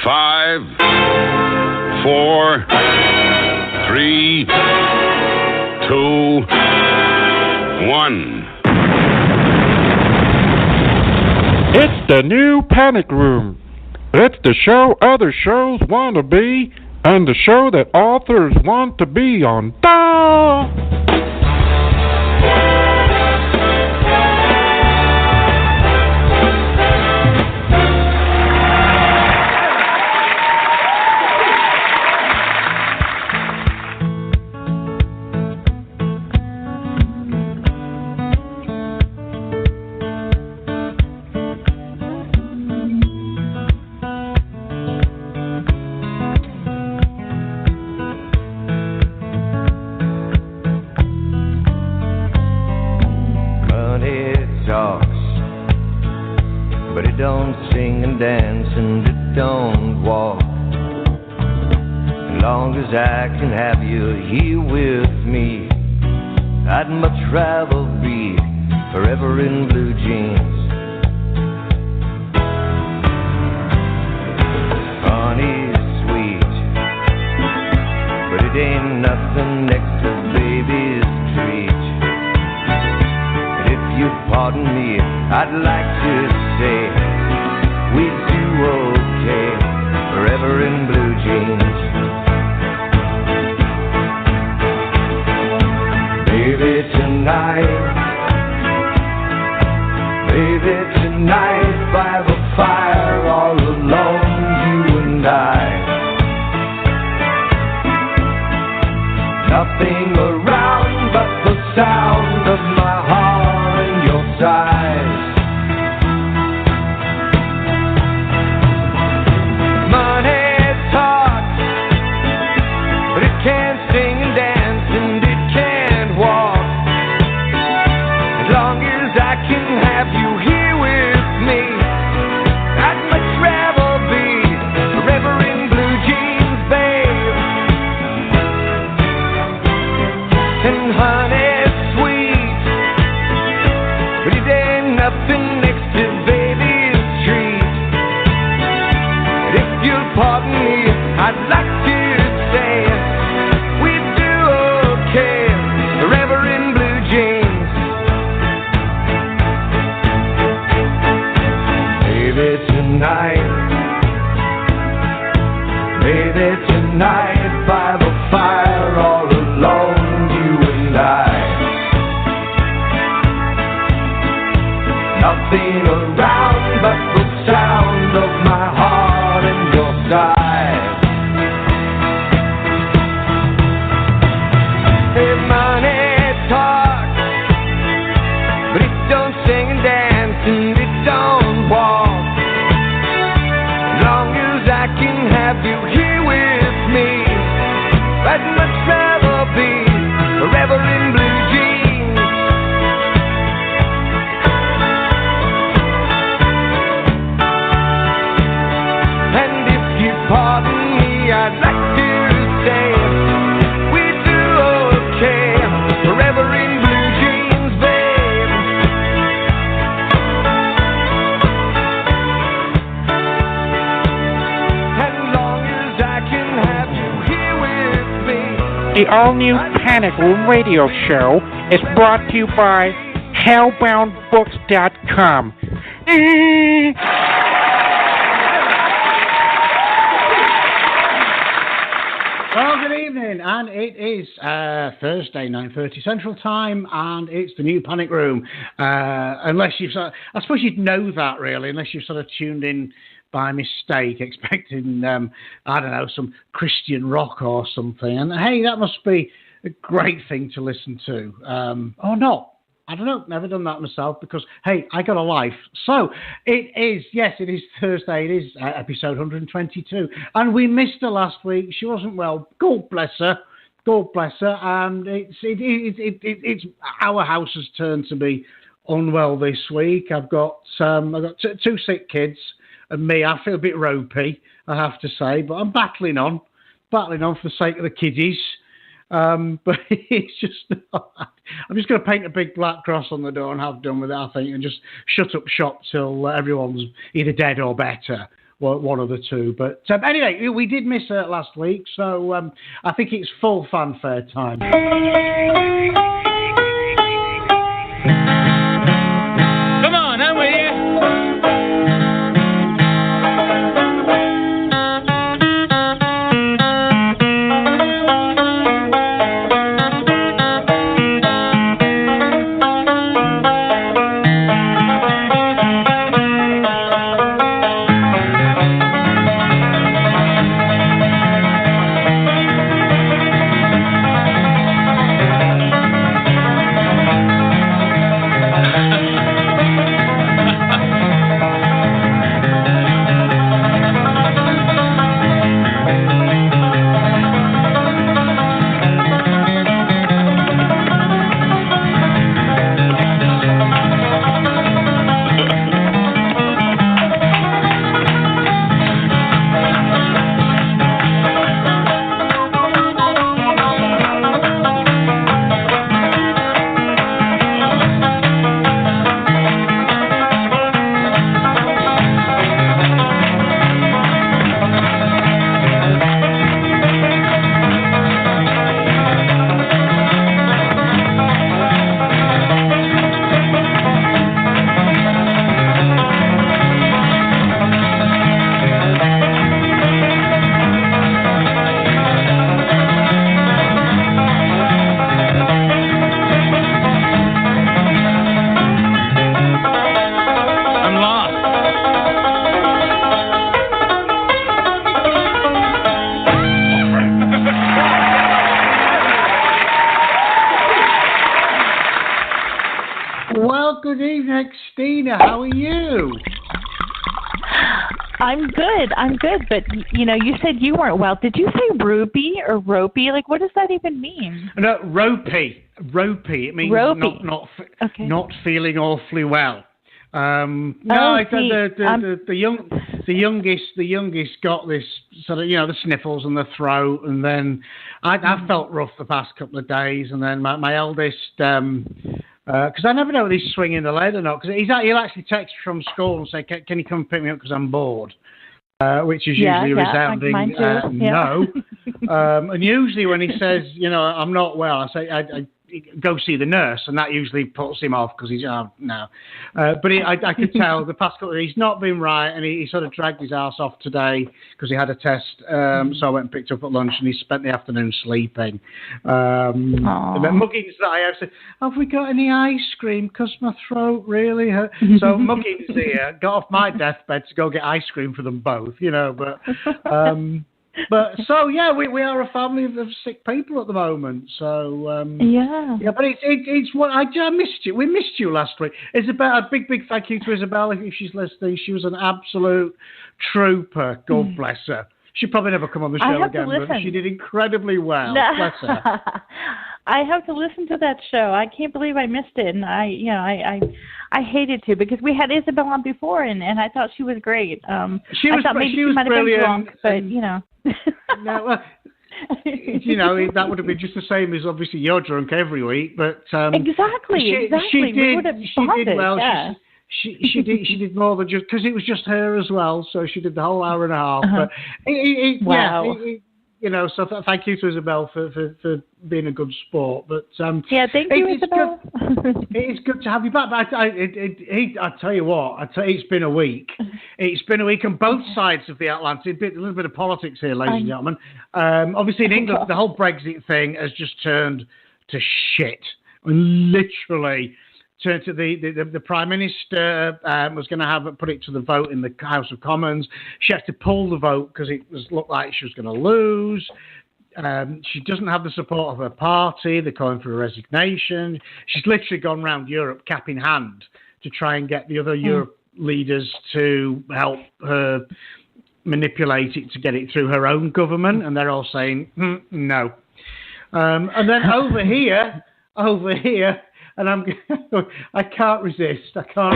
5, 4, 3, 2, 1. It's the new Panic Room. It's the show other shows want to be, and the show that authors want to be on. I can have you here with me. I'd much rather be forever in blue jeans. Honey's sweet, but it ain't nothing next to baby's treat. And if you pardon me, I'd like to say we do okay forever in blue jeans. Baby, tonight, by the fire, all alone, you and I. Nothing around but the sound of my heart and your sighs. Money talks, but it can't sing and dance, and it can't walk. As long as I can have you here with me, I'd much rather be forever in blue jeans, babe. And honey's sweet, but it ain't nothing next to baby's treat. And if you'll pardon me, I'd like to say we'd do okay forever in blue jeans. Baby, tonight, by the fire, all alone, you and I. Nothing around but the sound of my heart and your sighs. Hey, money talks, but it don't sing and dance, and it don't walk. As long as I can have you here with me, I'd much rather be forever in blue jeans. And if you pardon me, I'd like to say we do okay forever in blue jeans, babe. The all-new Panic Room radio show is brought to you by hellboundbooks.com. Well, good evening, and it is Thursday, 9:30 Central Time, and it's the new Panic Room. Unless you've I suppose you'd know that, really, unless you've sort of tuned in by mistake, expecting, I don't know, some Christian rock or something. And hey, that must be a great thing to listen to. Or not. I don't know. Never done that myself because, hey, I got a life. So it is, yes, it is Thursday. It is episode 122. And we missed her last week. She wasn't well. God bless her. God bless her. And it's our house has turned to be unwell this week. I've got two sick kids. And me, I feel a bit ropey, I have to say, but I'm battling on for the sake of the kiddies. But it's just, I'm just going to paint a big black cross on the door and have done with it, I think, and just shut up shop till everyone's either dead or better. one of the two. But anyway, we did miss her last week, so I think it's full fanfare time. Come on, I'm with you. Good evening, Xtina. How are you? I'm good. But, you said you weren't well. Did you say ropey or ropey? Like, what does that even mean? No, ropey. Ropey. It means ropey. Not feeling awfully well. The youngest got this sort of, the sniffles and the throat, and then I felt rough the past couple of days, and then my eldest, because I never know if he's swinging the lead or not, because he'll actually text from school and say, can you come pick me up because I'm bored? Which is usually a resounding no. And usually when he says, I'm not well, I say, I go see the nurse, and that usually puts him off because he's, no. But I could tell the past couple of days he's not been right, and he sort of dragged his ass off today because he had a test. So I went and picked up at lunch, and he spent the afternoon sleeping. And then Muggins that I said, have we got any ice cream? Because my throat really hurt. So Muggins here got off my deathbed to go get ice cream for them both, But so yeah, we are a family of sick people at the moment. So but it's what I missed you. We missed you last week. Isabel, a big thank you to Isabel if she's listening. She was an absolute trooper. God bless her. She'll probably never come on the show again, but she did incredibly well. Bless her. I have to listen to that show. I can't believe I missed it, and I hated to because we had Isabel on before, and I thought she was great. She was brilliant, drunk, but No, well, that would have been just the same as obviously you're drunk every week, but exactly. She did well. Yeah. She did more than just because it was just her as well, so she did the whole hour and a half. But wow. So thank you to Isabel for being a good sport. But thank you, Isabel. It's good to have you back. But I tell you what, it's been a week. It's been a week on both sides of the Atlantic. A little bit of politics here, ladies and gentlemen. Obviously, in England, the whole Brexit thing has just turned to shit. Literally. Turned to the Prime Minister was going to put it to the vote in the House of Commons. She had to pull the vote because it looked like she was going to lose. She doesn't have the support of her party. They're calling for a resignation. She's literally gone around Europe cap in hand to try and get the other Europe leaders to help her manipulate it to get it through her own government. And they're all saying, no. And then over here, and I can't resist. I can't.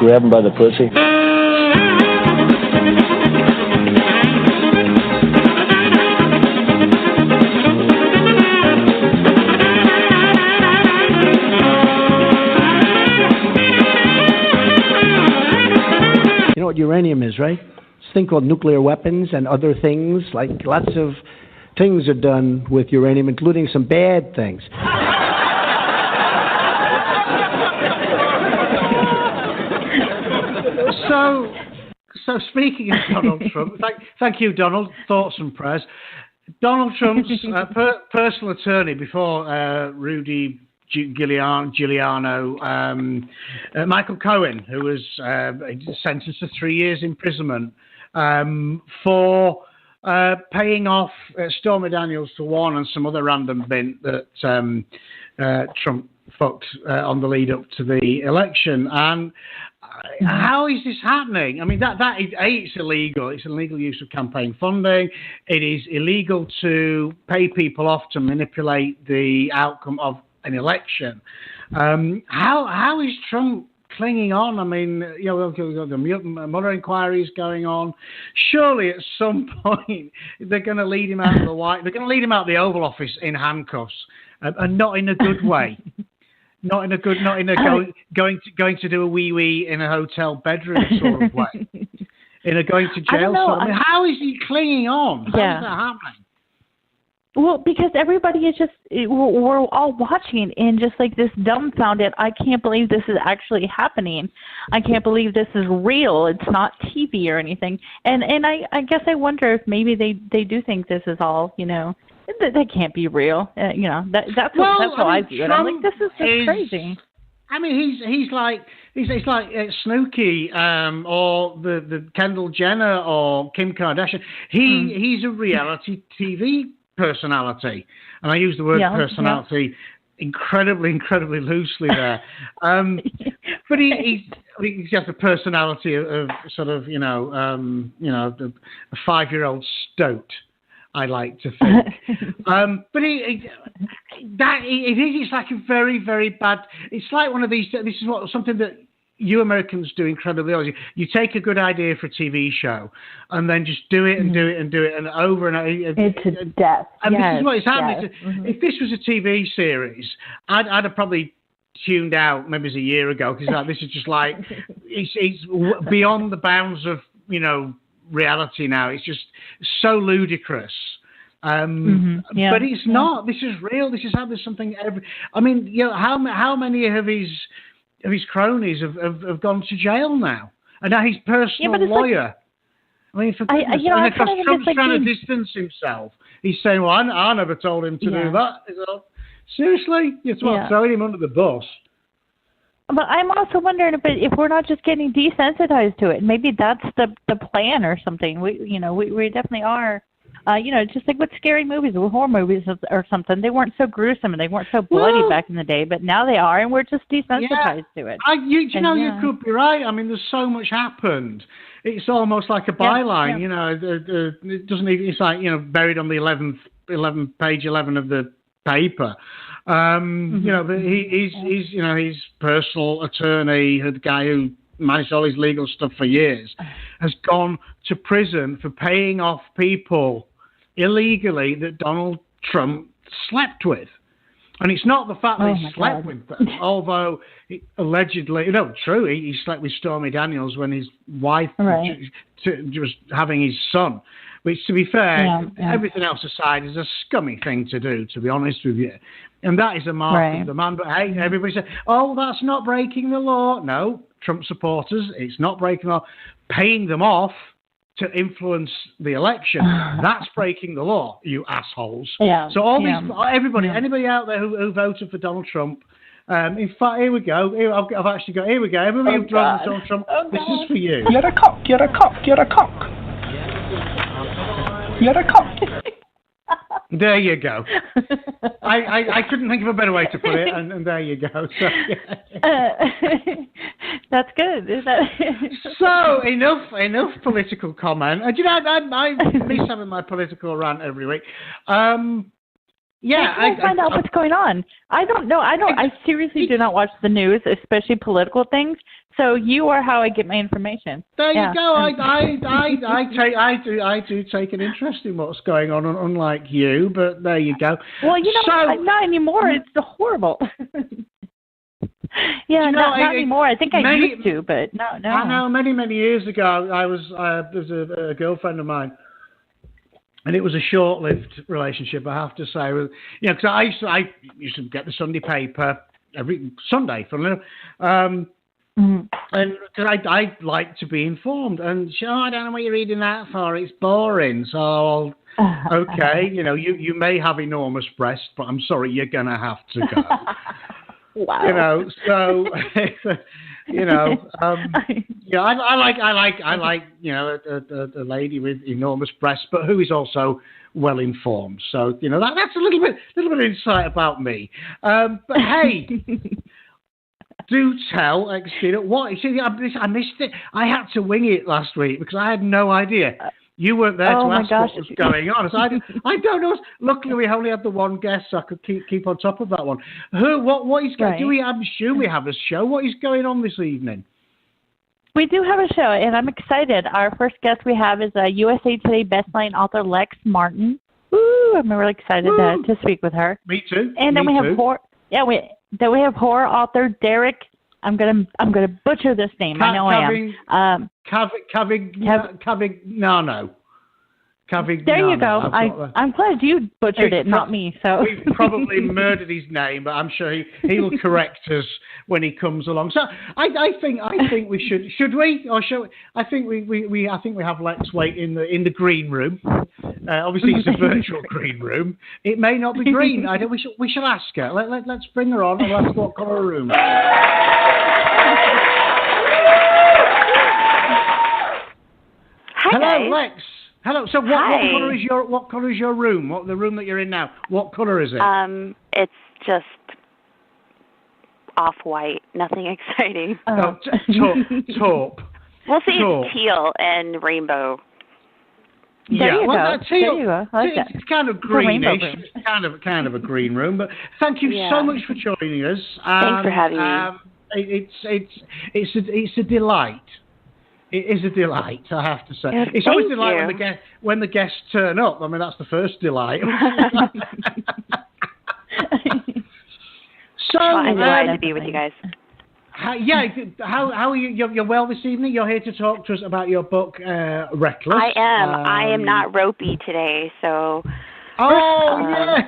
grab him by the pussy. You know what uranium is, right? It's a thing called nuclear weapons and other things. Like lots of things are done with uranium, including some bad things. So speaking of Donald Trump, thank you, Donald. Thoughts and prayers. Donald Trump's personal attorney before Rudy Giuliano, Michael Cohen, who was sentenced to 3 years imprisonment for paying off Stormy Daniels for one and some other random bint that Trump fucked on the lead up to the election. And how is this happening? I mean, it's illegal. It's illegal use of campaign funding. It is illegal to pay people off to manipulate the outcome of an election. How is Trump clinging on? I mean, the Mueller inquiry is going on. Surely, at some point, they're going to lead him out of the They're going to lead him out of the Oval Office in handcuffs, and not in a good way. Going to do a wee in a hotel bedroom sort of way. In a going to jail sort of. I mean, how is he clinging on? How is that happening? Well, because everybody is we're all watching and just like this dumbfounded, I can't believe this is actually happening. I can't believe this is real. It's not TV or anything. And I guess I wonder if maybe they do think this is all, that can't be real. That's how I view it. I'm like, this is just crazy. I mean, he's like Snooki or the Kendall Jenner or Kim Kardashian. He's a reality TV personality, and I use the word personality incredibly loosely there. But he's got the personality of sort of a 5-year-old stoat, I like to think. But it's like a very, very bad. It's like one of these. This is something that you Americans do incredibly well. You take a good idea for a TV show and then just do it and do it and do it and over and over. It's to death. And this is what is happening. Yes. If this was a TV series, I'd have probably tuned out maybe a year ago because this is just like it's beyond the bounds of reality now. It's just so ludicrous. But it's not. This is real. This is how there's something. How many of his cronies have gone to jail now, and now his personal lawyer. For goodness, because Trump's trying to distance himself. He's saying, "Well, I never told him to do that." Seriously, it's throwing him under the bus. But I'm also wondering if we're not just getting desensitized to it. Maybe that's the plan or something. We definitely are. Just like with scary movies or horror movies or something. They weren't so gruesome and they weren't so bloody back in the day, but now they are, and we're just desensitized to it. You could be right. I mean, there's so much happened. It's almost like a byline. It doesn't even. It's like buried on the page 11 of the paper. But he's his personal attorney, the guy who managed all his legal stuff for years, has gone to prison for paying off people illegally that Donald Trump slept with. And it's not the fact that he slept with them, although allegedly, true, he slept with Stormy Daniels when his wife was having his son. Which, to be fair, everything else aside, is a scummy thing to do, to be honest with you. And that is a mark of the man. But hey, everybody said, that's not breaking the law. No, Trump supporters, it's not breaking the law. Paying them off to influence the election, that's breaking the law, you assholes. Yeah. So everybody, anybody out there who voted for Donald Trump, in fact, here we go. I've actually got, here we go. Everybody who voted for Donald Trump, this is for you. You're a cock, you're a cock, you're a cock. You're a cock. There you go. I couldn't think of a better way to put it, and there you go. So, that's good. So enough political comment. I miss having my political rant every week. I find out what's going on. I don't know. I seriously do not watch the news, especially political things. So you are how I get my information. There you go. I do take an interest in what's going on, unlike you. But there you go. Well, not anymore. It's horrible. Yeah, not anymore. I think I used to, but no. I know. Many years ago, there's a girlfriend of mine, and it was a short-lived relationship, I have to say. Because I used to get the Sunday paper every Sunday, funnily enough. And because I like to be informed, and I don't know what you're reading that for. It's boring. So, okay, you may have enormous breasts, but I'm sorry, you're gonna have to go. Wow. So I like a lady with enormous breasts, but who is also well informed. So that's a little bit of insight about me. But hey. Do tell, Xtina, what? See, I missed it. I had to wing it last week because I had no idea. You weren't there to ask what was going on. So I don't know. Luckily, we only had the one guest, so I could keep on top of that one. What is going on? I'm sure we have a show. What is going on this evening? We do have a show, and I'm excited. Our first guest we have is USA Today bestselling author Lex Martin. Woo! I'm really excited to speak with her. Me too. And then we have horror author Derik. I'm gonna butcher this name. I know I am. Cavignano. There you go. I'm glad you butchered it, not me. So we've probably murdered his name, but I'm sure he will correct us when he comes along. So I think we should we, or should we? I think we have Lex wait in the green room. Obviously, it's a virtual green room. It may not be green. We should ask her. Let's bring her on and ask what colour room. Hi, hello, guys. Lex. Hello. So what colour is your room? The room that you're in now? What colour is it? It's just off-white. Nothing exciting. Taupe. We'll see. It's teal and rainbow. There you go. Teal, there you go. I like it's kind of greenish. It's kind of a green room. But thank you so much for joining us. Thanks for having me. It's a delight. It is a delight, I have to say. It's always a delight when the guests turn up. I mean, that's the first delight. So I'm glad to be with you guys. How are you? You're well this evening. You're here to talk to us about your book, Reckless. I am. I am not ropey today, so. Oh yeah.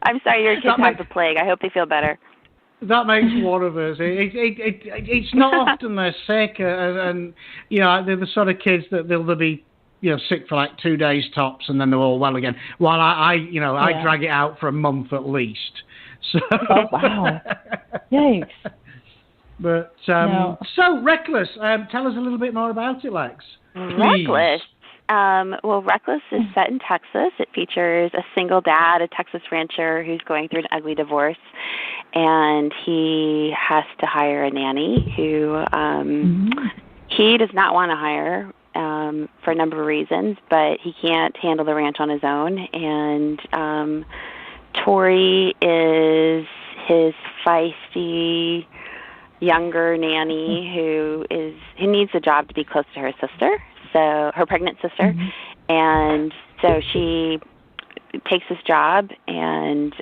I'm sorry your kids have the plague. I hope they feel better. That makes one of us. It's not often they're sick, and they're the sort of kids that they'll be sick for like 2 days tops, and then they're all well again. While I drag it out for a month at least. So. Oh wow! Yikes! But so Reckless. Tell us a little bit more about it, Lex. Please. Reckless. Well, Reckless is set in Texas. It features a single dad, a Texas rancher who's going through an ugly divorce, and he has to hire a nanny who he does not want to hire for a number of reasons, but he can't handle the ranch on his own. And Tori is his feisty younger nanny who needs a job to be close to her sister. So her pregnant sister, and so she takes this job, and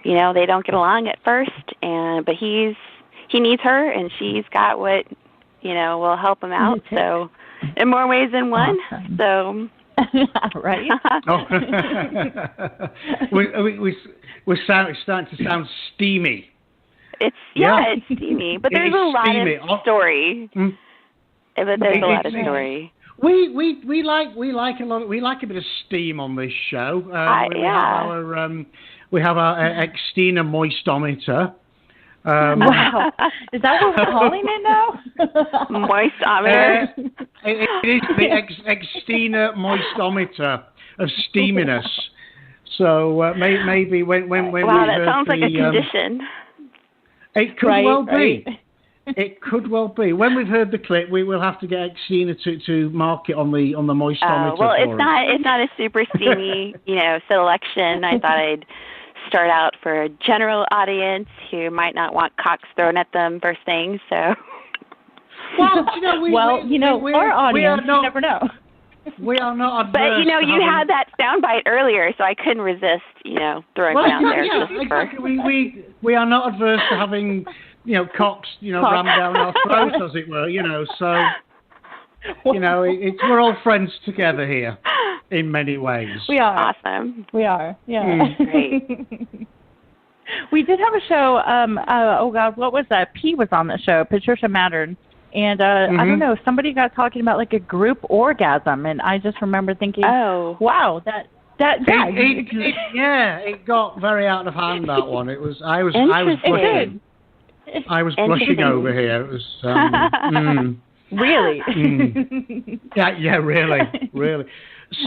they don't get along at first, but he needs her, and she's got what will help him out. So in more ways than one. So right. We're starting to sound steamy. It's steamy, but there's a lot of story. But there's a lot of story. We like a bit of steam on this show. We have our Xtina moistometer. Wow, is that what we're calling it now? Moistometer. It is the Xtina moistometer of steaminess. So maybe when wow, that sounds like a condition. It could well be. It could well be. When we've heard the clip, we will have to get Xtina to mark it on the moistometer. Well, it's not a super steamy, selection. I thought I'd start out for a general audience who might not want cocks thrown at them first thing. So. Well, you know, our audience, you never know. We are not adverse. But, you know, you had that soundbite earlier, so I couldn't resist, you know, throwing it out there. Yeah, exactly. We are not adverse to having, you know, cocks, you know, rammed down our throats, as it were, you know. So, you know, we're all friends together here in many ways. We are. Awesome. We are, yeah. Great. We did have a show, oh, God, what was that? P was on the show, Patricia Mattern. And I don't know, somebody got talking about like a group orgasm, and I just remember thinking, wow, it got very out of hand, that one. I was blushing. I was blushing over here. It was really. Yeah, really.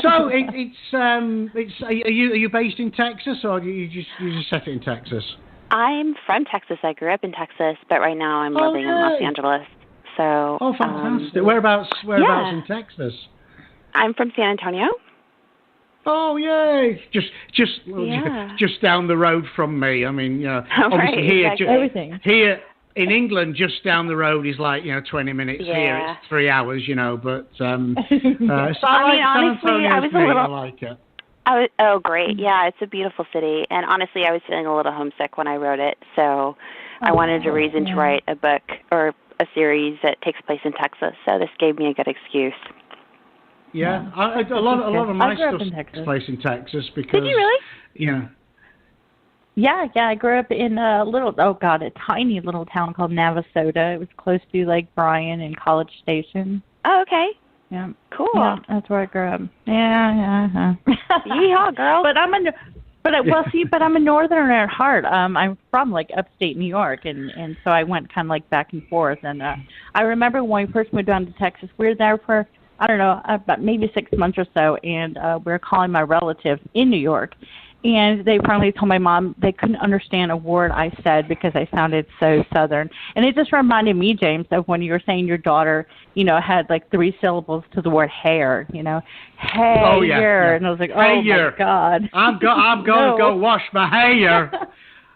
So it's are you based in Texas, or you just set it in Texas? I'm from Texas. I grew up in Texas, but right now I'm living in Los Angeles. So, fantastic! Whereabouts in Texas? I'm from San Antonio. Oh, yay! Just down the road from me. I mean, obviously here in England, just down the road is like 20 minutes. Yeah. Here it's 3 hours. But honestly, I was a little. I like it. Oh, great! Yeah, it's a beautiful city, and honestly, I was feeling a little homesick when I wrote it, so I wanted a reason to write a book or a series that takes place in Texas. So this gave me a good excuse. Yeah, a lot of my stuff takes place in Texas because. Did you really? Yeah. Yeah, I grew up in a tiny little town called Navasota. It was close to like Bryan and College Station. Oh, okay. Yeah. Cool. Yeah, that's where I grew up. Yeah. Yeehaw, girl. But I'm a northerner at heart. I'm from like upstate New York, and so I went kind of like back and forth. And I remember when we first moved down to Texas, we were there for I don't know about maybe 6 months or so, and we were calling my relative in New York. And they finally told my mom they couldn't understand a word I said because I sounded so Southern. And it just reminded me, James, of when you were saying your daughter, had like 3 syllables to the word hair, hair. Oh, yeah. And I was like, oh, my God. I'm going to go wash my hair.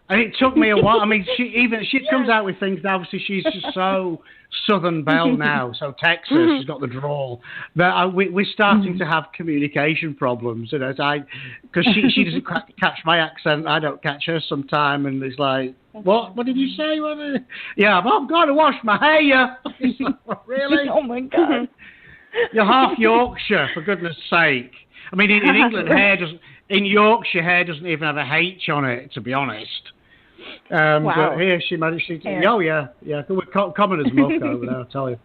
And it took me a while. I mean, she comes out with things now. Obviously, she's just so Southern Belle now, so Texas, she's got the drawl. That we're starting to have communication problems, because she doesn't catch my accent, I don't catch her sometime, and it's like, what did you say? I'm going to wash my hair. Really? Oh my God. You're half Yorkshire, for goodness sake. I mean, in England, in Yorkshire, hair doesn't even have a H on it, to be honest. Wow. But here she managed to. Oh yeah. We're common as milk over there, I'll tell you.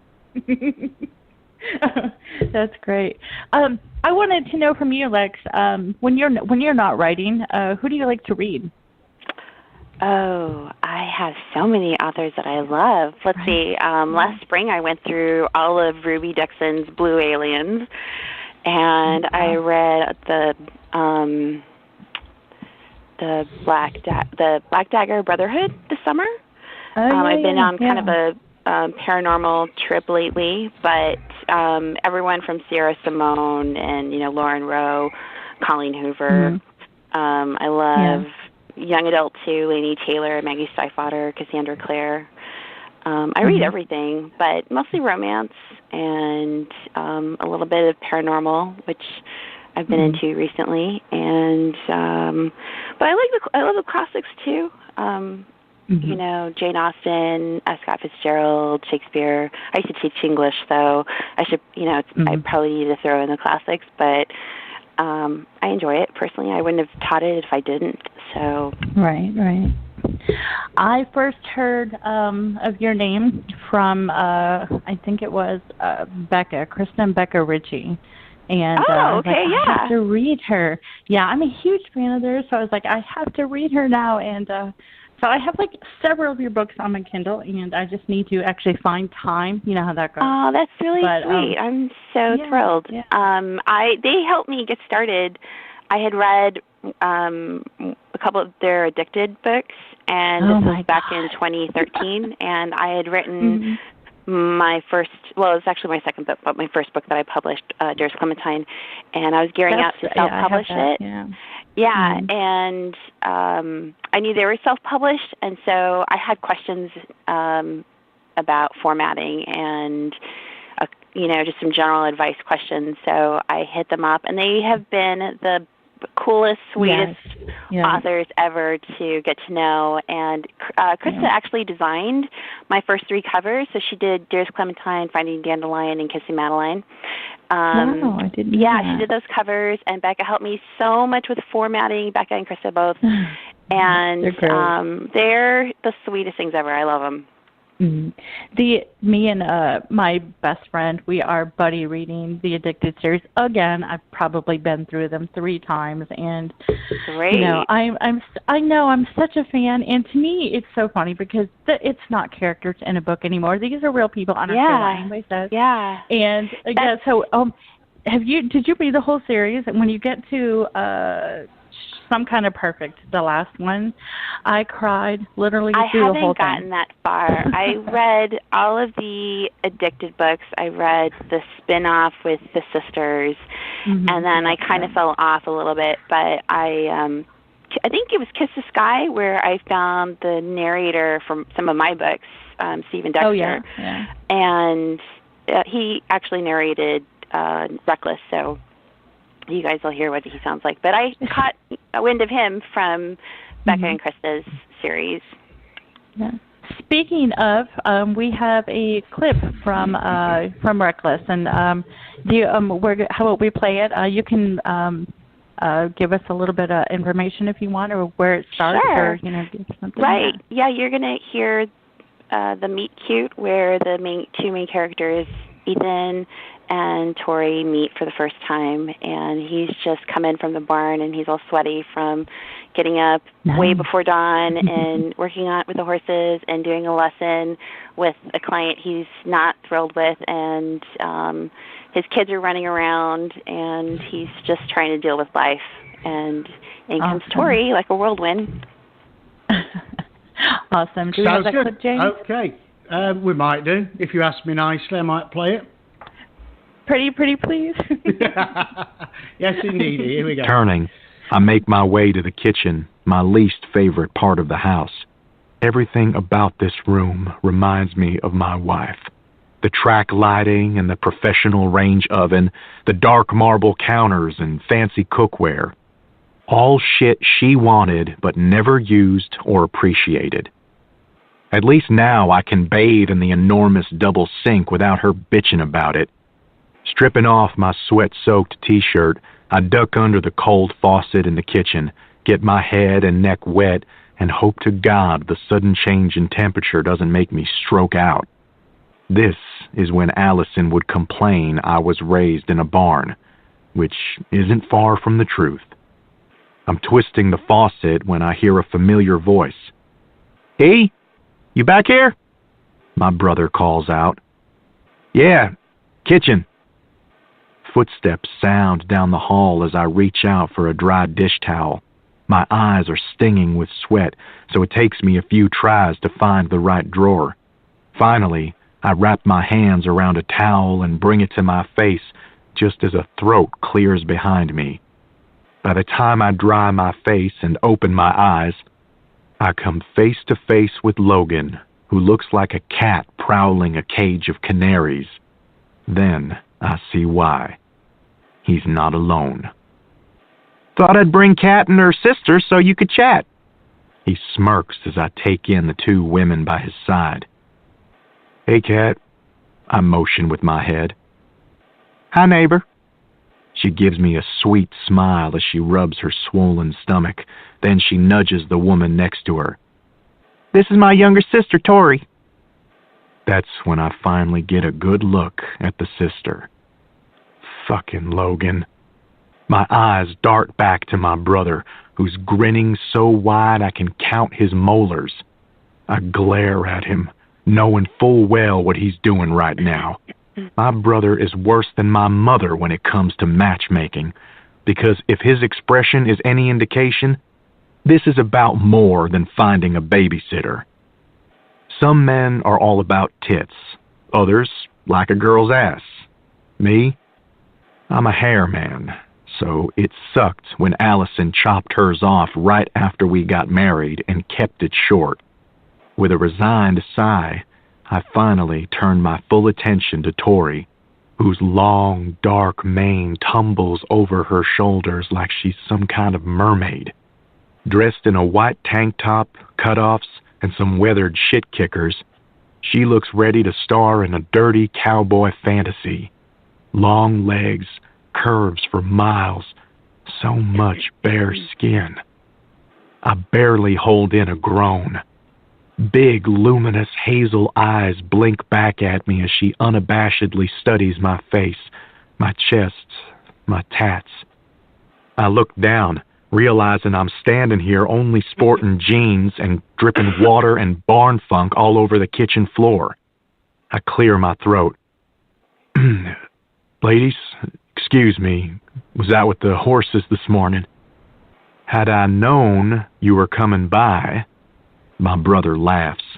That's great. I wanted to know from you, Lex, when you're not writing, who do you like to read? Oh, I have so many authors that I love. Let's see. Last spring, I went through all of Ruby Dixon's Blue Aliens, and I read the Black Dagger Brotherhood this summer. I've been on kind of a paranormal trip lately, but everyone from Sierra Simone and Lauren Rowe, Colleen Hoover. I love young adult too, Laini Taylor, Maggie Stiefvater, Cassandra Clare. I read everything, but mostly romance and a little bit of paranormal, which I've been into recently, and but I love the classics too. Jane Austen, S. Scott Fitzgerald, Shakespeare. I used to teach English, so I should, I probably need to throw in the classics, but I enjoy it personally. I wouldn't have taught it if I didn't. So right. I first heard of your name from I think it was Kristen Becca Ritchie. And I have to read her. Yeah, I'm a huge fan of theirs, so I was like, I have to read her now. And so I have like several of your books on my Kindle, and I just need to actually find time. You know how that goes. Oh, that's really sweet. I'm so thrilled. Yeah. They helped me get started. I had read a couple of their Addicted books, and this was back in 2013, and I had written my first, well, it's actually my second book, but my first book that I published, Dearest Clementine, and I was gearing out to self-publish it. Yeah, and I knew they were self-published, and so I had questions about formatting and, just some general advice questions. So I hit them up, and they have been the coolest, sweetest authors ever to get to know. And Krista actually designed my first 3 covers. So she did Dearest Clementine, Finding Dandelion, and Kissing Madeline. Wow, I didn't know that. She did those covers, and Becca helped me so much with formatting, Becca and Krista both. And they're the sweetest things ever. I love them. Me and my best friend, we are buddy reading the Addicted series again. I've probably been through them 3 times, and great. I'm such a fan. And to me, it's so funny because it's not characters in a book anymore. These are real people. I don't care what anybody says. Yeah. And so did you read the whole series? And when you get to Some Kind of Perfect, the last one, I cried literally through the whole thing. I haven't gotten that far. I read all of the Addicted books. I read the spin-off with the sisters, and then I kind of fell off a little bit. But I think it was Kiss the Sky where I found the narrator from some of my books, Stephen Dexter. Oh, yeah. And he actually narrated Reckless, so you guys will hear what he sounds like. But I caught a wind of him from Becca and Krista's series. Yeah. Speaking of, we have a clip from Reckless, and how about we play it? You can give us a little bit of information if you want, or where it starts, or give something. Right. Yeah, you're gonna hear the meet cute where the 2 main characters, Ethan and Tori, meet for the first time, and he's just come in from the barn, and he's all sweaty from getting up way before dawn and working with the horses and doing a lesson with a client he's not thrilled with, and his kids are running around, and he's just trying to deal with life, and in comes Tori like a whirlwind. Awesome. Do we have that clip, James? Okay. We might do. If you ask me nicely, I might play it. Pretty please. Yes, indeed. Here we go. Turning, I make my way to the kitchen, my least favorite part of the house. Everything about this room reminds me of my wife. The track lighting and the professional range oven, the dark marble counters and fancy cookware. All shit she wanted but never used or appreciated. At least now I can bathe in the enormous double sink without her bitching about it. Stripping off my sweat-soaked t-shirt, I duck under the cold faucet in the kitchen, get my head and neck wet, and hope to God the sudden change in temperature doesn't make me stroke out. This is when Allison would complain I was raised in a barn, which isn't far from the truth. I'm twisting the faucet when I hear a familiar voice. "Hey, you back here?" My brother calls out. "Yeah, kitchen." Footsteps sound down the hall as I reach out for a dry dish towel. My eyes are stinging with sweat, so it takes me a few tries to find the right drawer. Finally, I wrap my hands around a towel and bring it to my face just as a throat clears behind me. By the time I dry my face and open my eyes, I come face to face with Logan, who looks like a cat prowling a cage of canaries. Then I see why. He's not alone. "Thought I'd bring Kat and her sister so you could chat." He smirks as I take in the 2 women by his side. "Hey, Kat." I motion with my head. "Hi, neighbor." She gives me a sweet smile as she rubs her swollen stomach. Then she nudges the woman next to her. "This is my younger sister, Tori." That's when I finally get a good look at the sister. Fucking Logan. My eyes dart back to my brother, who's grinning so wide I can count his molars. I glare at him, knowing full well what he's doing right now. My brother is worse than my mother when it comes to matchmaking, because if his expression is any indication, this is about more than finding a babysitter. Some men are all about tits, Others like a girl's ass. Me? I'm a hair man, so it sucked when Allison chopped hers off right after we got married and kept it short. With a resigned sigh, I finally turned my full attention to Tori, whose long, dark mane tumbles over her shoulders like she's some kind of mermaid. Dressed in a white tank top, cutoffs, and some weathered shit kickers, she looks ready to star in a dirty cowboy fantasy. Long legs, curves for miles, so much bare skin. I barely hold in a groan. Big, luminous hazel eyes blink back at me as she unabashedly studies my face, my chest, my tats. I look down, realizing I'm standing here only sporting jeans and dripping water and barn funk all over the kitchen floor. I clear my throat. Ladies, excuse me, was out with the horses this morning. Had I known you were coming by... My brother laughs.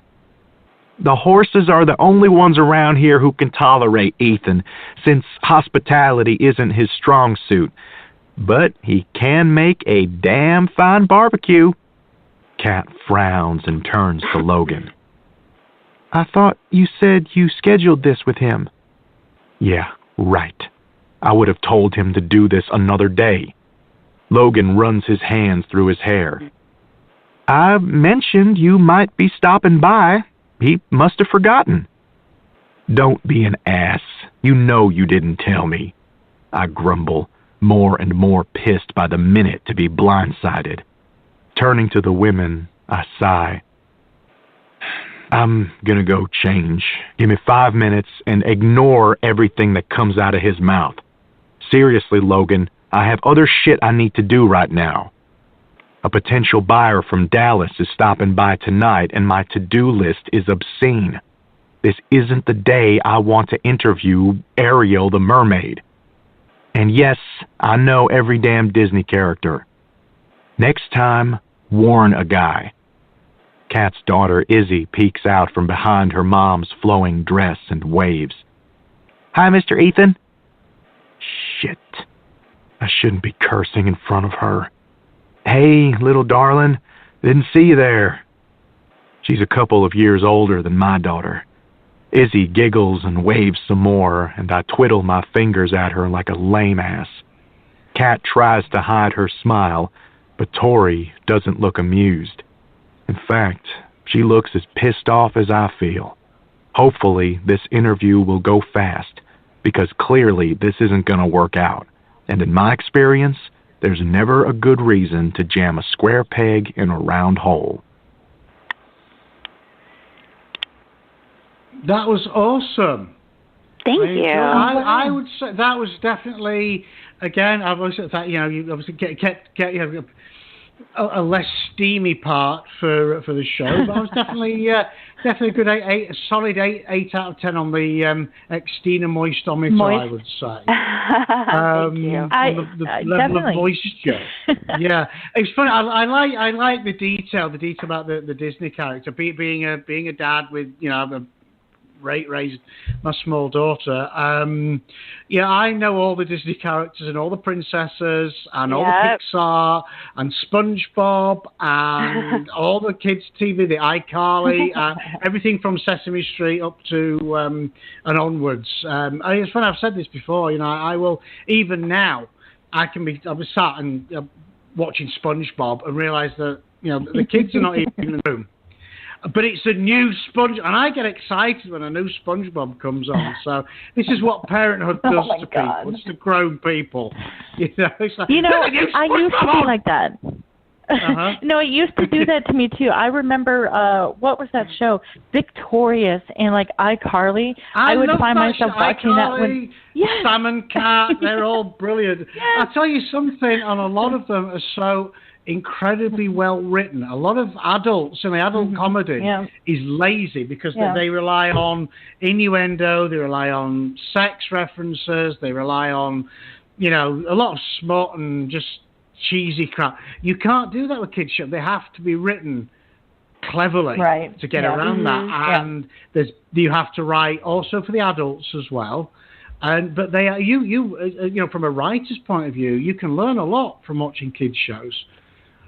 The horses are the only ones around here who can tolerate Ethan, since hospitality isn't his strong suit. But he can make a damn fine barbecue. Kat frowns and turns to Logan. I thought you said you scheduled this with him. Yeah, right. I would have told him to do this another day. Logan runs his hands through his hair. I mentioned you might be stopping by. He must have forgotten. Don't be an ass. You know you didn't tell me. I grumble, more and more pissed by the minute to be blindsided. Turning to the women, I sigh. I'm gonna go change. Give me 5 minutes and ignore everything that comes out of his mouth. Seriously, Logan, I have other shit I need to do right now. A potential buyer from Dallas is stopping by tonight, and my to-do list is obscene. This isn't the day I want to interview Ariel the mermaid. And yes, I know every damn Disney character. Next time, warn a guy. Kat's daughter, Izzy, peeks out from behind her mom's flowing dress and waves. Hi, Mr. Ethan. Shit. I shouldn't be cursing in front of her. Hey, little darling, didn't see you there. She's a couple of years older than my daughter. Izzy giggles and waves some more, and I twiddle my fingers at her like a lame ass. Kat tries to hide her smile, but Tori doesn't look amused. In fact, she looks as pissed off as I feel. Hopefully, this interview will go fast, because clearly this isn't going to work out. And in my experience, there's never a good reason to jam a square peg in a round hole. That was awesome. Thank you. I would say that was definitely, again, I've always said that, you obviously get a less steamy part for the show, but I was definitely a good a solid 8 out of 10 on the Xtina moistometer, I would say. Thank you. The level of moisture. Yeah, it's funny. I like the detail about the Disney character being a dad with raised my small daughter. I know all the Disney characters and all the princesses and all the Pixar and SpongeBob and all the kids' TV, the iCarly, everything from Sesame Street up to and onwards. It's funny, I've said this before. I will, even now, I was sat and watching SpongeBob and realise that the kids are not even in the room. But it's a new Sponge, and I get excited when a new SpongeBob comes on. So this is what parenthood does to people. It's to grown people. It's like, I used to be like that. Uh-huh. No, it used to do that to me too. I remember what was that show? Victorious and like iCarly. I would find myself watching that when Salmon Cat. They're all brilliant. I'll tell you something, and a lot of them are so incredibly well written. A lot of adults and the adult comedy is lazy because they rely on innuendo, they rely on sex references, they rely on a lot of smut and just cheesy crap. You can't do that with kids shows. They have to be written cleverly to get around that. And you have to write also for the adults as well. But they are, you know, from a writer's point of view, you can learn a lot from watching kids shows.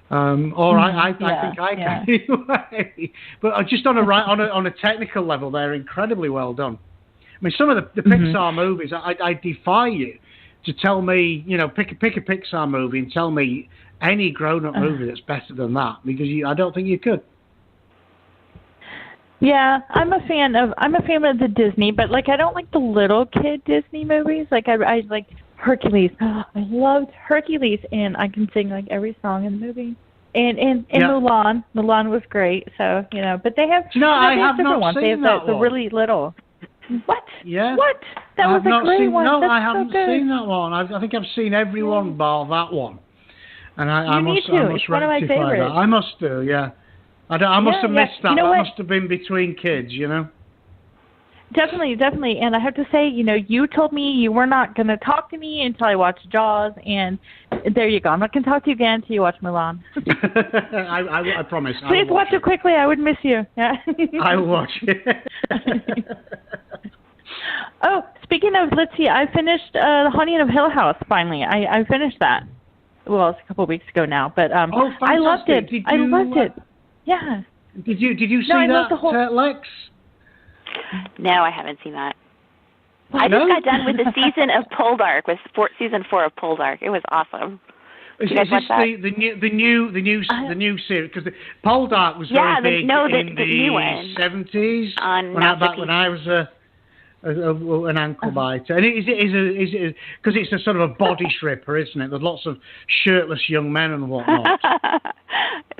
I think I can anyway. But just on a technical level, they're incredibly well done. I mean, some of the Pixar movies, I defy you to tell me, you know, pick a Pixar movie and tell me any grown-up movie that's better than that, because I don't think you could. Yeah, I'm a fan of the Disney, but like I don't like the little kid Disney movies. Like I like Hercules. I loved Hercules, and I can sing like every song in the movie. And Mulan. Mulan was great. So you know, but they have I have not ones. seen they have that the one. really little. What? Yeah. What? That was a great one. No, That's I haven't so good. seen that one. I think I've seen every one bar that one. And I must it's one of my rectify favorites. that. I must do, yeah. I must have missed that. You know that what? must have been between kids, you know. Definitely. And I have to say, you know, you told me you were not going to talk to me until I watched Jaws, and there you go. I'm not going to talk to you again until you watch Mulan. I promise. Please watch it quickly. I would miss you. Yeah. I will watch it. Oh, speaking of, let's see, I finished The Haunting of Hill House, finally. I finished that. Well, it's a couple of weeks ago now, but I loved it. I loved it. Yeah. Did you see that, Lex? No, I haven't seen that. I just got done with the season of Poldark, with season 4 of Poldark. It was awesome. Is this the new series? Because Poldark was very big in the 70s when I was an ankle biter, and is it because it's a sort of a body stripper, isn't it? There's lots of shirtless young men and whatnot.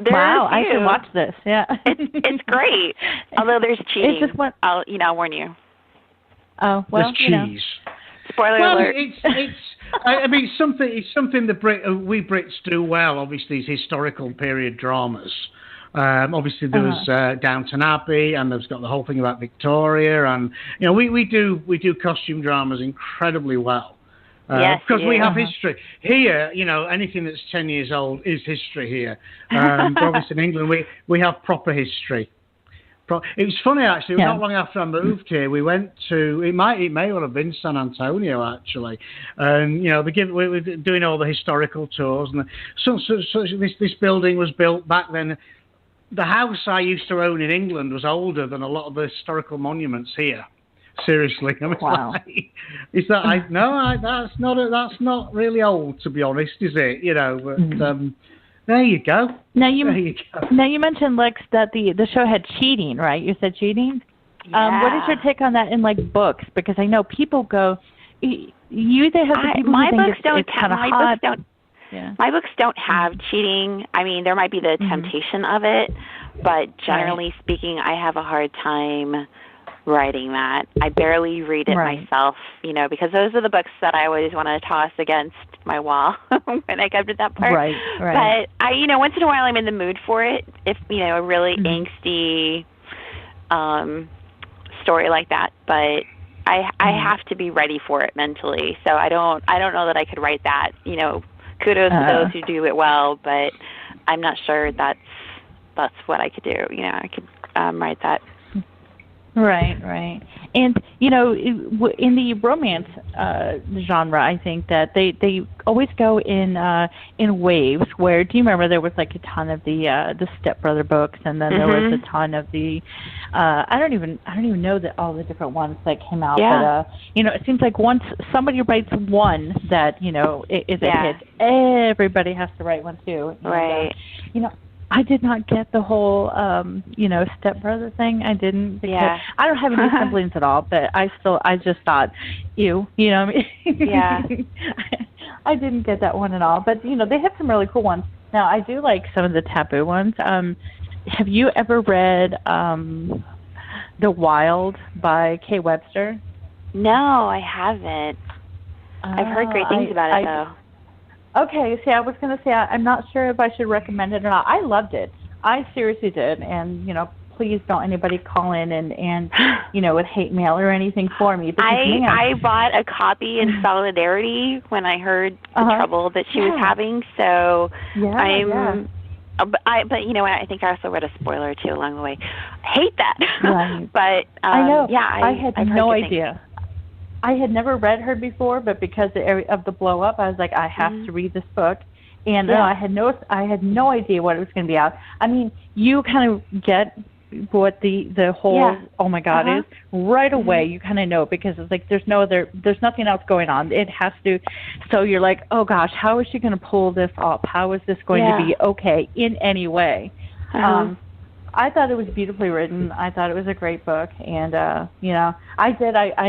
Wow, I should watch this. Yeah, it's great. Although there's cheating. It's just I'll warn you. Oh well, there's cheese. Spoiler alert. It's I mean it's something that we Brits do well. Obviously, is historical period dramas. Obviously, there was Downton Abbey, and there's got the whole thing about Victoria, and you know we do costume dramas incredibly well because we have history here. You know, anything that's 10 years old is history here. But obviously, in England, we have proper history. It was funny actually. Not long after I moved here, we went to it may well have been San Antonio actually, and you know we were doing all the historical tours, and this building was built back then. The house I used to own in England was older than a lot of the historical monuments here. Seriously, I mean, wow. Is that that's not really old, to be honest, is it? You know, but there you go. Now you mentioned, Lex, that the show had cheating, right? You said cheating. Yeah. What is your take on that in like books? Because I know people go. You either have the people who think it's kind of hot. My books don't have cheating. I mean, there might be the temptation of it, but generally speaking, I have a hard time writing that. I barely read it myself, you know, because those are the books that I always want to toss against my wall when I come to that part. Right. But I, you know, once in a while I'm in the mood for it. If, you know, a really angsty story like that, but I have to be ready for it mentally. So I don't know that I could write that, you know. Kudos to those who do it well, but I'm not sure that's what I could do. You know, I could write that. Right. And, you know, in the romance genre, I think that they always go in waves where, do you remember there was like a ton of the stepbrother books, and then there was a ton of the I don't even know that all the different ones that came out, but you know, it seems like once somebody writes one that, you know, is a hit, everybody has to write one too. Right. You know, I did not get the whole, you know, stepbrother thing. I didn't. Because I don't have any siblings at all, but I just thought, you know. Yeah. I didn't get that one at all, but you know, they have some really cool ones. Now, I do like some of the taboo ones. Have you ever read The Wild by Kay Webster? No, I haven't. I've heard great things about it, though. Okay, see, I was going to say, I'm not sure if I should recommend it or not. I loved it. I seriously did. And, you know, please don't anybody call in and you know, with hate mail or anything for me. I bought a copy in solidarity when I heard the trouble that she was having. So But you know what? I think I also read a spoiler too along the way. I hate that. Right. But I know. Yeah, I had no idea. I had never read her before, but because of the blow up, I was like, I have to read this book. And I had no idea what it was going to be out. I mean, you kind of get what the whole oh my God is right away. You kind of know, because it's like there's nothing else going on. It has to. So you're like, oh gosh, how is she going to pull this off? How is this going to be okay in any way? I thought it was beautifully written. I thought it was a great book, and I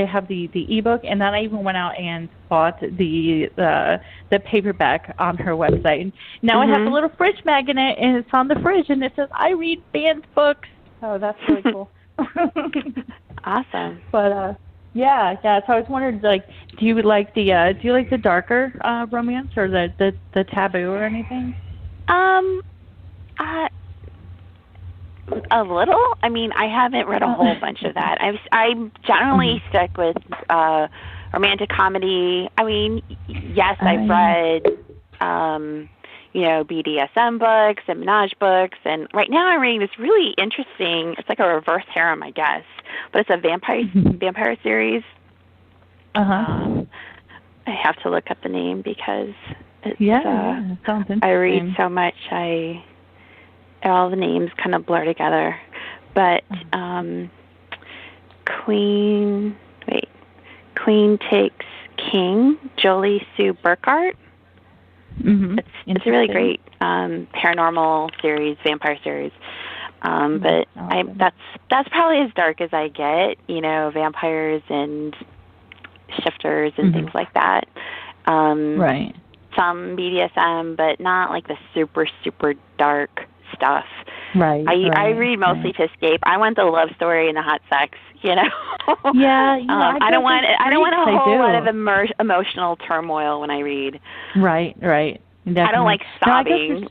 have the ebook, and then I even went out and bought the paperback on her website. Now it has a little fridge magnet, and it's on the fridge, and it says, "I read banned books." So that's really cool. Awesome. But So I was wondering, like, do you like the darker romance or the taboo or anything? A little. I mean, I haven't read a whole bunch of that. I generally stick with romantic comedy. I mean, yes, I've read BDSM books and menage books, and right now I'm reading this really interesting. It's like a reverse harem, I guess, but it's a vampire series. I have to look up the name because it's, it sounds interesting. I read so much, all the names kind of blur together. But Queen Takes King, Jolie Sue Burkhart. It's a really great paranormal series, vampire series. But that's probably as dark as I get. Vampires and shifters and things like that. Right. Some BDSM, but not like the super, super dark stuff. Right. I read mostly to escape. I want the love story and the hot sex, Yeah. I don't want a whole lot of emotional turmoil when I read. Right. Definitely. I don't like sobbing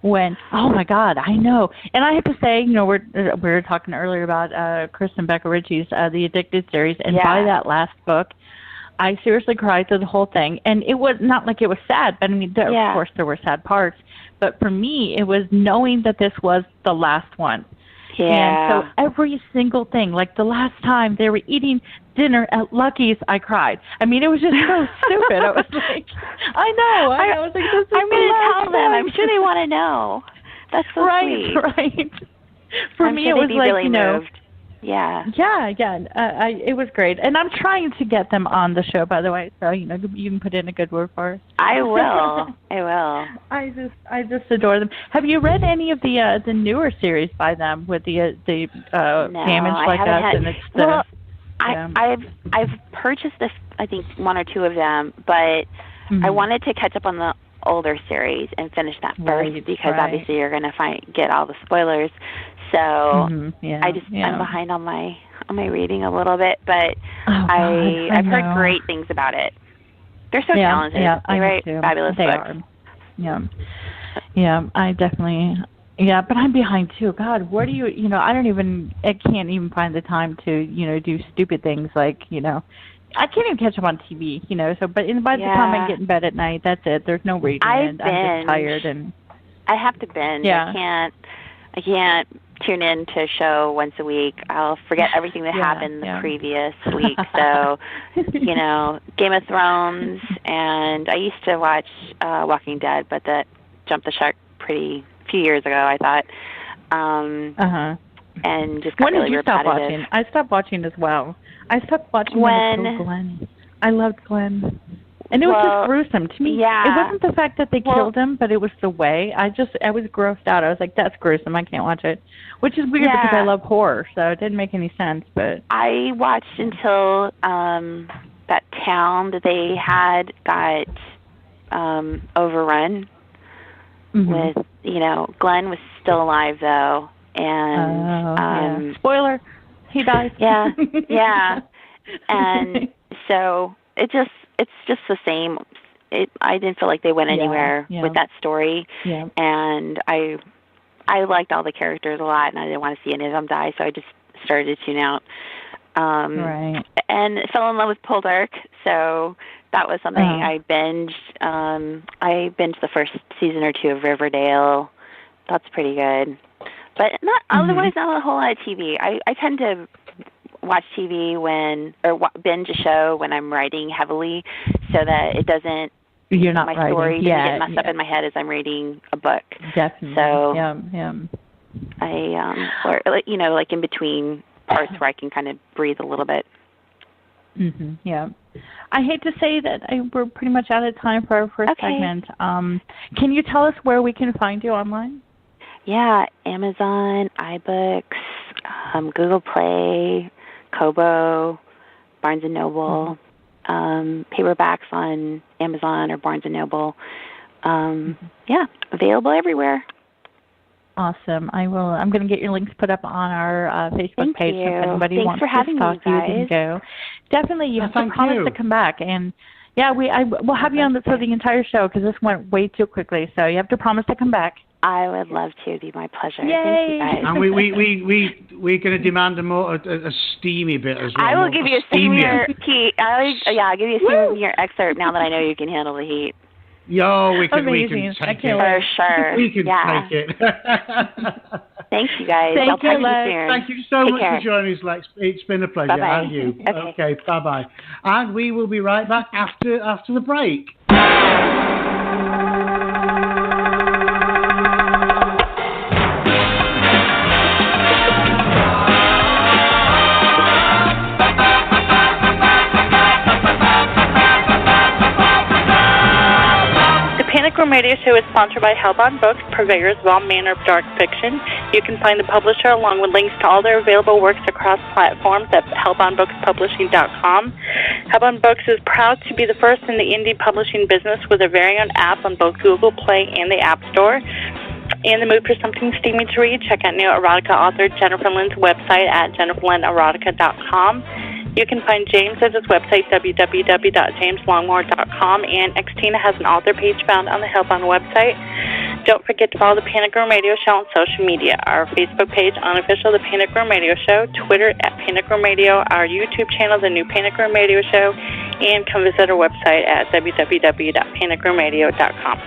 when oh my God, I know. And I have to say, we were talking earlier about Kristen Becca Ritchie's The Addicted series, and by that last book, I seriously cried through the whole thing. And it was not like it was sad, but I mean, of course there were sad parts. But for me, it was knowing that this was the last one. Yeah. And so every single thing, like the last time they were eating dinner at Lucky's, I cried. I mean, it was just so stupid. I was like, I know. I was like, this is I'm going to tell them. I'm sure they want to know. That's so sweet. Right. For I'm me, sure it was they'd be like, really moved. Yeah. It was great, and I'm trying to get them on the show. By the way, so you can put in a good word for us. I will. I just adore them. Have you read any of the newer series by them with the Damage Like Us? And it's I've purchased this. I think one or two of them, but I wanted to catch up on the older series and finish that first because obviously you're going to get all the spoilers. So I'm behind on my reading a little bit, but I've heard great things about it. They're so talented. They write fabulous books. I definitely. Yeah, but I'm behind too. God, where do you? I can't even find the time to do stupid things like I can't even catch up on TV. So by the time I get in bed at night, that's it. There's no reading. I'm just tired and. I have to binge. I can't tune in to a show once a week. I'll forget everything that happened the previous week. So, Game of Thrones, and I used to watch Walking Dead, but that jumped the shark a few years ago, I thought. And just got when really did you repetitive. Stop watching? I stopped watching as well. I stopped watching when they killed Glenn. I loved Glenn. And it was just gruesome to me. Yeah. It wasn't the fact that they killed him, but it was the way. I was grossed out. I was like, that's gruesome. I can't watch it. Which is weird because I love horror, so it didn't make any sense. But I watched until that town that they had got overrun with, Glenn was still alive though. And spoiler, he dies. Yeah. And so it's just the same. I didn't feel like they went anywhere with that story. Yeah. And I liked all the characters a lot, and I didn't want to see any of them die, so I just started to tune out. And fell in love with Poldark, so that was something I binged. I binged the first season or two of Riverdale, That's pretty good. But otherwise, not a whole lot of TV. I tend to watch TV binge a show when I'm writing heavily, so that it doesn't. You're not my writing. story doesn't get messed up in my head as I'm reading a book. Definitely. So I or like in between parts where I can kind of breathe a little bit. Yeah. I hate to say that we're pretty much out of time for our first segment. Can you tell us where we can find you online? Yeah, Amazon, iBooks, Google Play, Kobo, Barnes & Noble, paperbacks on Amazon or Barnes & Noble. Yeah, available everywhere. Awesome. I'm going to get your links put up on our Facebook page. So if anybody Thanks wants for having to talk me, to you, guys. you can go. Definitely, you have to promise to come back. And yeah, we'll have you on for the entire show because this went way too quickly. So you have to promise to come back. I would love to. It'd be my pleasure. Yay. Thank you, guys. And we're going to demand a steamy bit as well. I will give you a steamier heat. I'll give you a steamier excerpt now that I know you can handle the heat. Yo, we can take it. For sure. We can take it. Thank you, guys. I'll talk to you soon. Thank you so Take much care. for joining us, Lex. It's been a pleasure. Bye-bye. And you. Okay. Bye-bye. And we will be right back after the break. Radio Show is sponsored by Hellbound Books, purveyors of all manner of dark fiction. You can find the publisher along with links to all their available works across platforms at hellboundbookspublishing.com. Hellbound Books is proud to be the first in the indie publishing business with a very own app on both Google Play and the App Store. In the mood for something steamy to read, check out new erotica author Jennifer Lynn's website at jenniferlynnerotica.com. You can find James at his website, www.jameslongmore.com, and Xtina has an author page found on the Hellbound website. Don't forget to follow the Panic Room Radio Show on social media. Our Facebook page, Unofficial The Panic Room Radio Show, Twitter at Panic Room Radio, our YouTube channel, The New Panic Room Radio Show, and come visit our website at www.panicroomradio.com.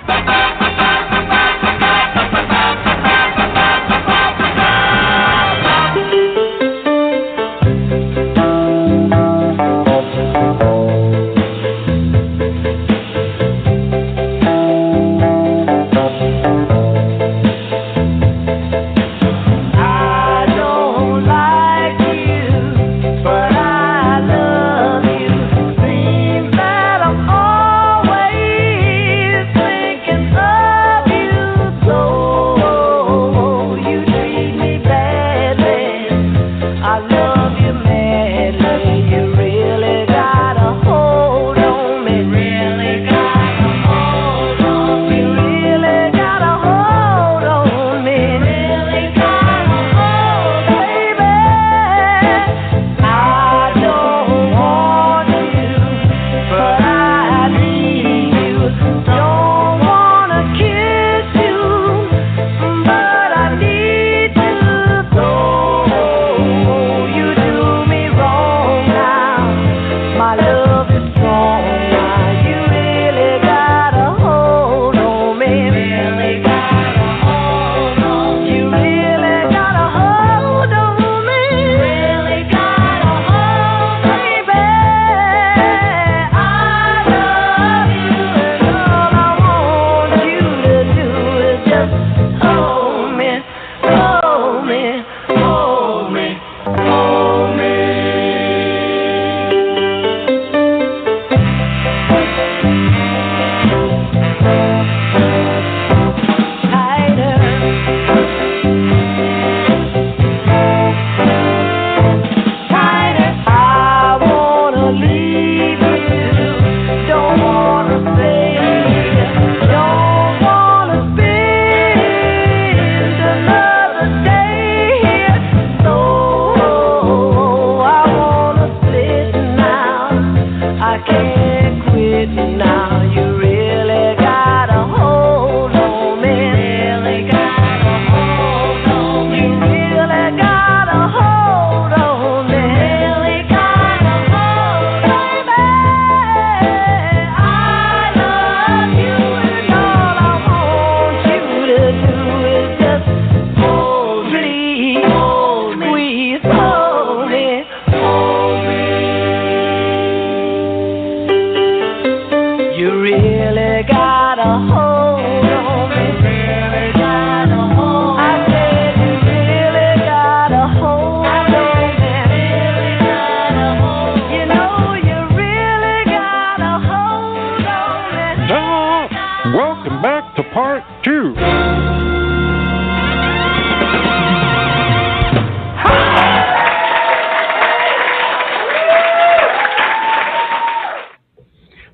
gotta hold on me. Really gotta hold. I said you really gotta hold on me. Really gotta hold. You know you really gotta hold on me. Now, welcome back to part 2.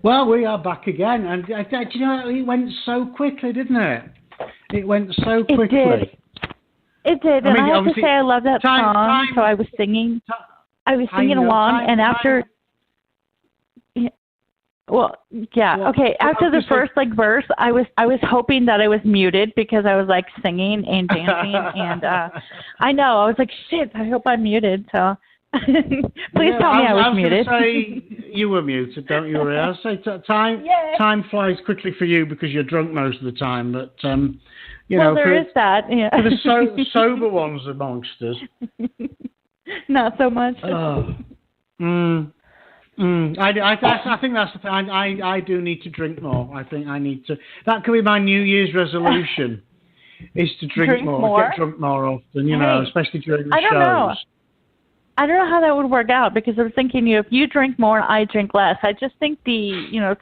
Well, we are back again, and do you know, it went so quickly, didn't it? It went so quickly. It did, and I have to say I love that song, so I was singing. I was singing along, and after... After the first verse, I was hoping that I was muted because I was singing and dancing, and I know I was like, shit, I hope I'm muted. So please tell me I was muted. I was going to say you were muted, don't you worry. I was say time flies quickly for you because you're drunk most of the time, but there is that. Yeah. For the sober ones amongst us, not so much. I think that's the thing. I do need to drink more. I think I need to. That could be my New Year's resolution: is to drink more, get drunk more often. Especially during the shows. I don't know how that would work out because I was thinking, if you drink more, I drink less. I just think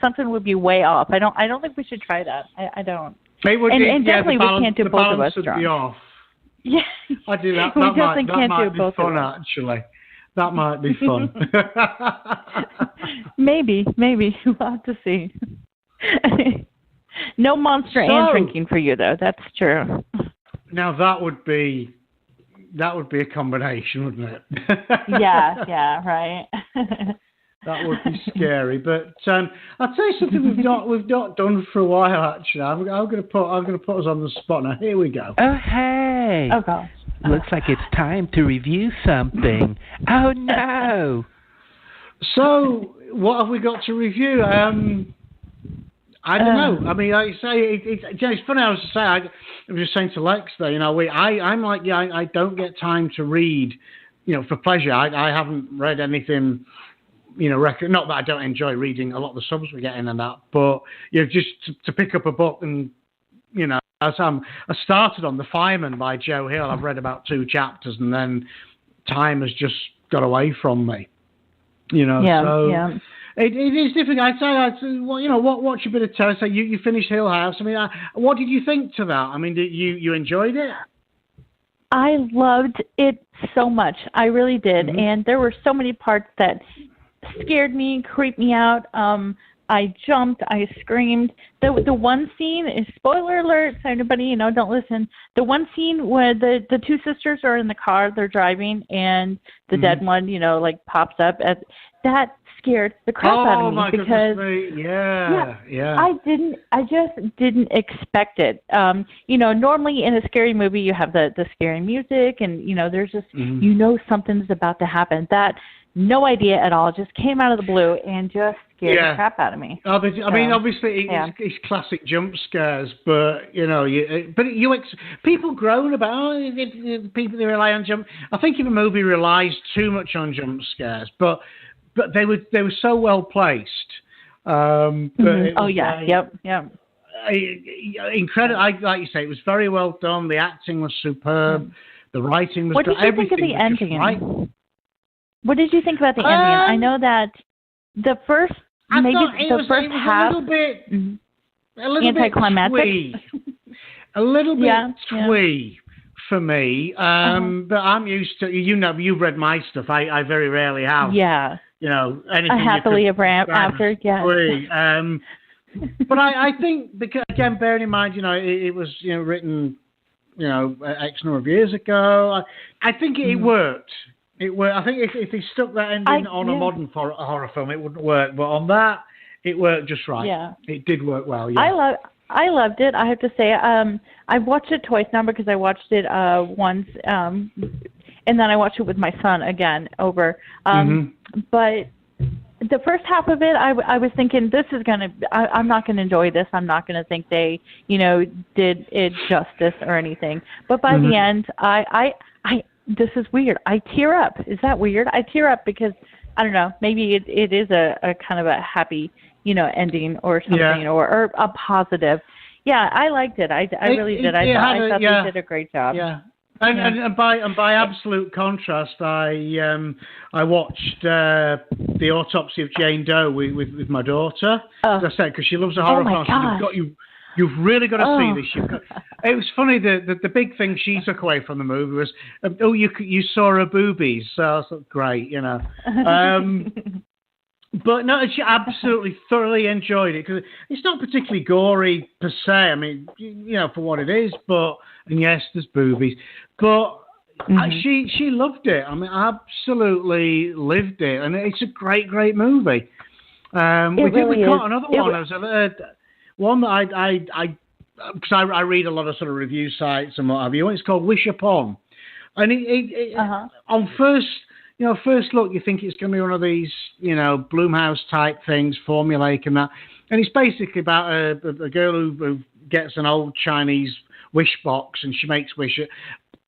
something would be way off. I don't think we should try that. I don't. And definitely we can't do both of us drunk. Be off. Yeah, I do that. We that can't might do be both fun, of us. actually. That might be fun. Maybe. We'll have to see. No Monster and drinking for you, though. That's true. Now, that would be a combination, wouldn't it? Yeah, right. That would be scary. But I'll tell you something we've not done for a while, actually. I'm going to put us on the spot now. Here we go. Oh, hey. Oh, gosh. Looks like it's time to review something. Oh, no. So, what have we got to review? I don't know. I mean, like you say, it's funny. I was just saying to Lex there. I'm like, I don't get time to read, for pleasure. I haven't read anything, not that I don't enjoy reading a lot of the subs we're getting and that, but just to pick up a book and I started on The Fireman by Joe Hill. I've read about 2 chapters, and then time has just got away from me. Yeah. It is difficult. I'd say, what's your bit of tell? So you finished Hill House. I mean, what did you think to that? I mean, did you enjoyed it? I loved it so much. I really did, and there were so many parts that scared me, creeped me out. I jumped, I screamed. The one scene is, spoiler alert, so anybody, don't listen. The one scene where the 2 sisters are in the car, they're driving, and the dead one, pops up. That scared the crap out of me because I just didn't expect it. Normally in a scary movie you have the scary music and there's just something's about to happen. That no idea at all, just came out of the blue and just scared the crap out of me. I mean, obviously it's classic jump scares, but people groan about people they rely on jump. I think if a movie relies too much on jump scares, but they were so well placed. Yep. Incredible. Like you say, it was very well done. The acting was superb. The writing was. What did you think of the ending? Right. What did you think about the ending? I know that the first half a little anticlimactic. A little bit twee for me. But I'm used to you've read my stuff. I very rarely have. Yeah. Anything. A happily ever after. Yeah. But I think because again, bearing in mind, it was written, X number of years ago. I think it worked. It worked. I think if they stuck that ending on a modern horror film, it wouldn't work. But on that, it worked just right. Yeah. It did work well. Yeah. I loved it. I have to say, I've watched it twice now because I watched it once, and then I watched it with my son again over. But the first half of it, I was thinking, I'm not gonna enjoy this. I'm not gonna think they, did it justice or anything. But by the end, this is weird. I tear up. Is that weird? I tear up because I don't know, maybe it is a kind of a happy, ending or something, or a positive. Yeah, I liked it. I really did. I thought they did a great job. Yeah. And by absolute contrast, I watched the autopsy of Jane Doe with my daughter. As I said, because she loves a horror film. You've really got to see this. It was funny. The big thing she took away from the movie was, you saw her boobies. So I thought, great, But no, she absolutely thoroughly enjoyed it because it's not particularly gory per se. I mean, for what it is, and yes, there's boobies, but she loved it. I mean, absolutely lived it, and it's a great got another one. One that because I read a lot of sort of review sites and what have you. It's called Wish Upon, and on first look, you think it's going to be one of these, Blumhouse type things, formulaic and that. And it's basically about a girl who gets an old Chinese wish box and she makes wishes.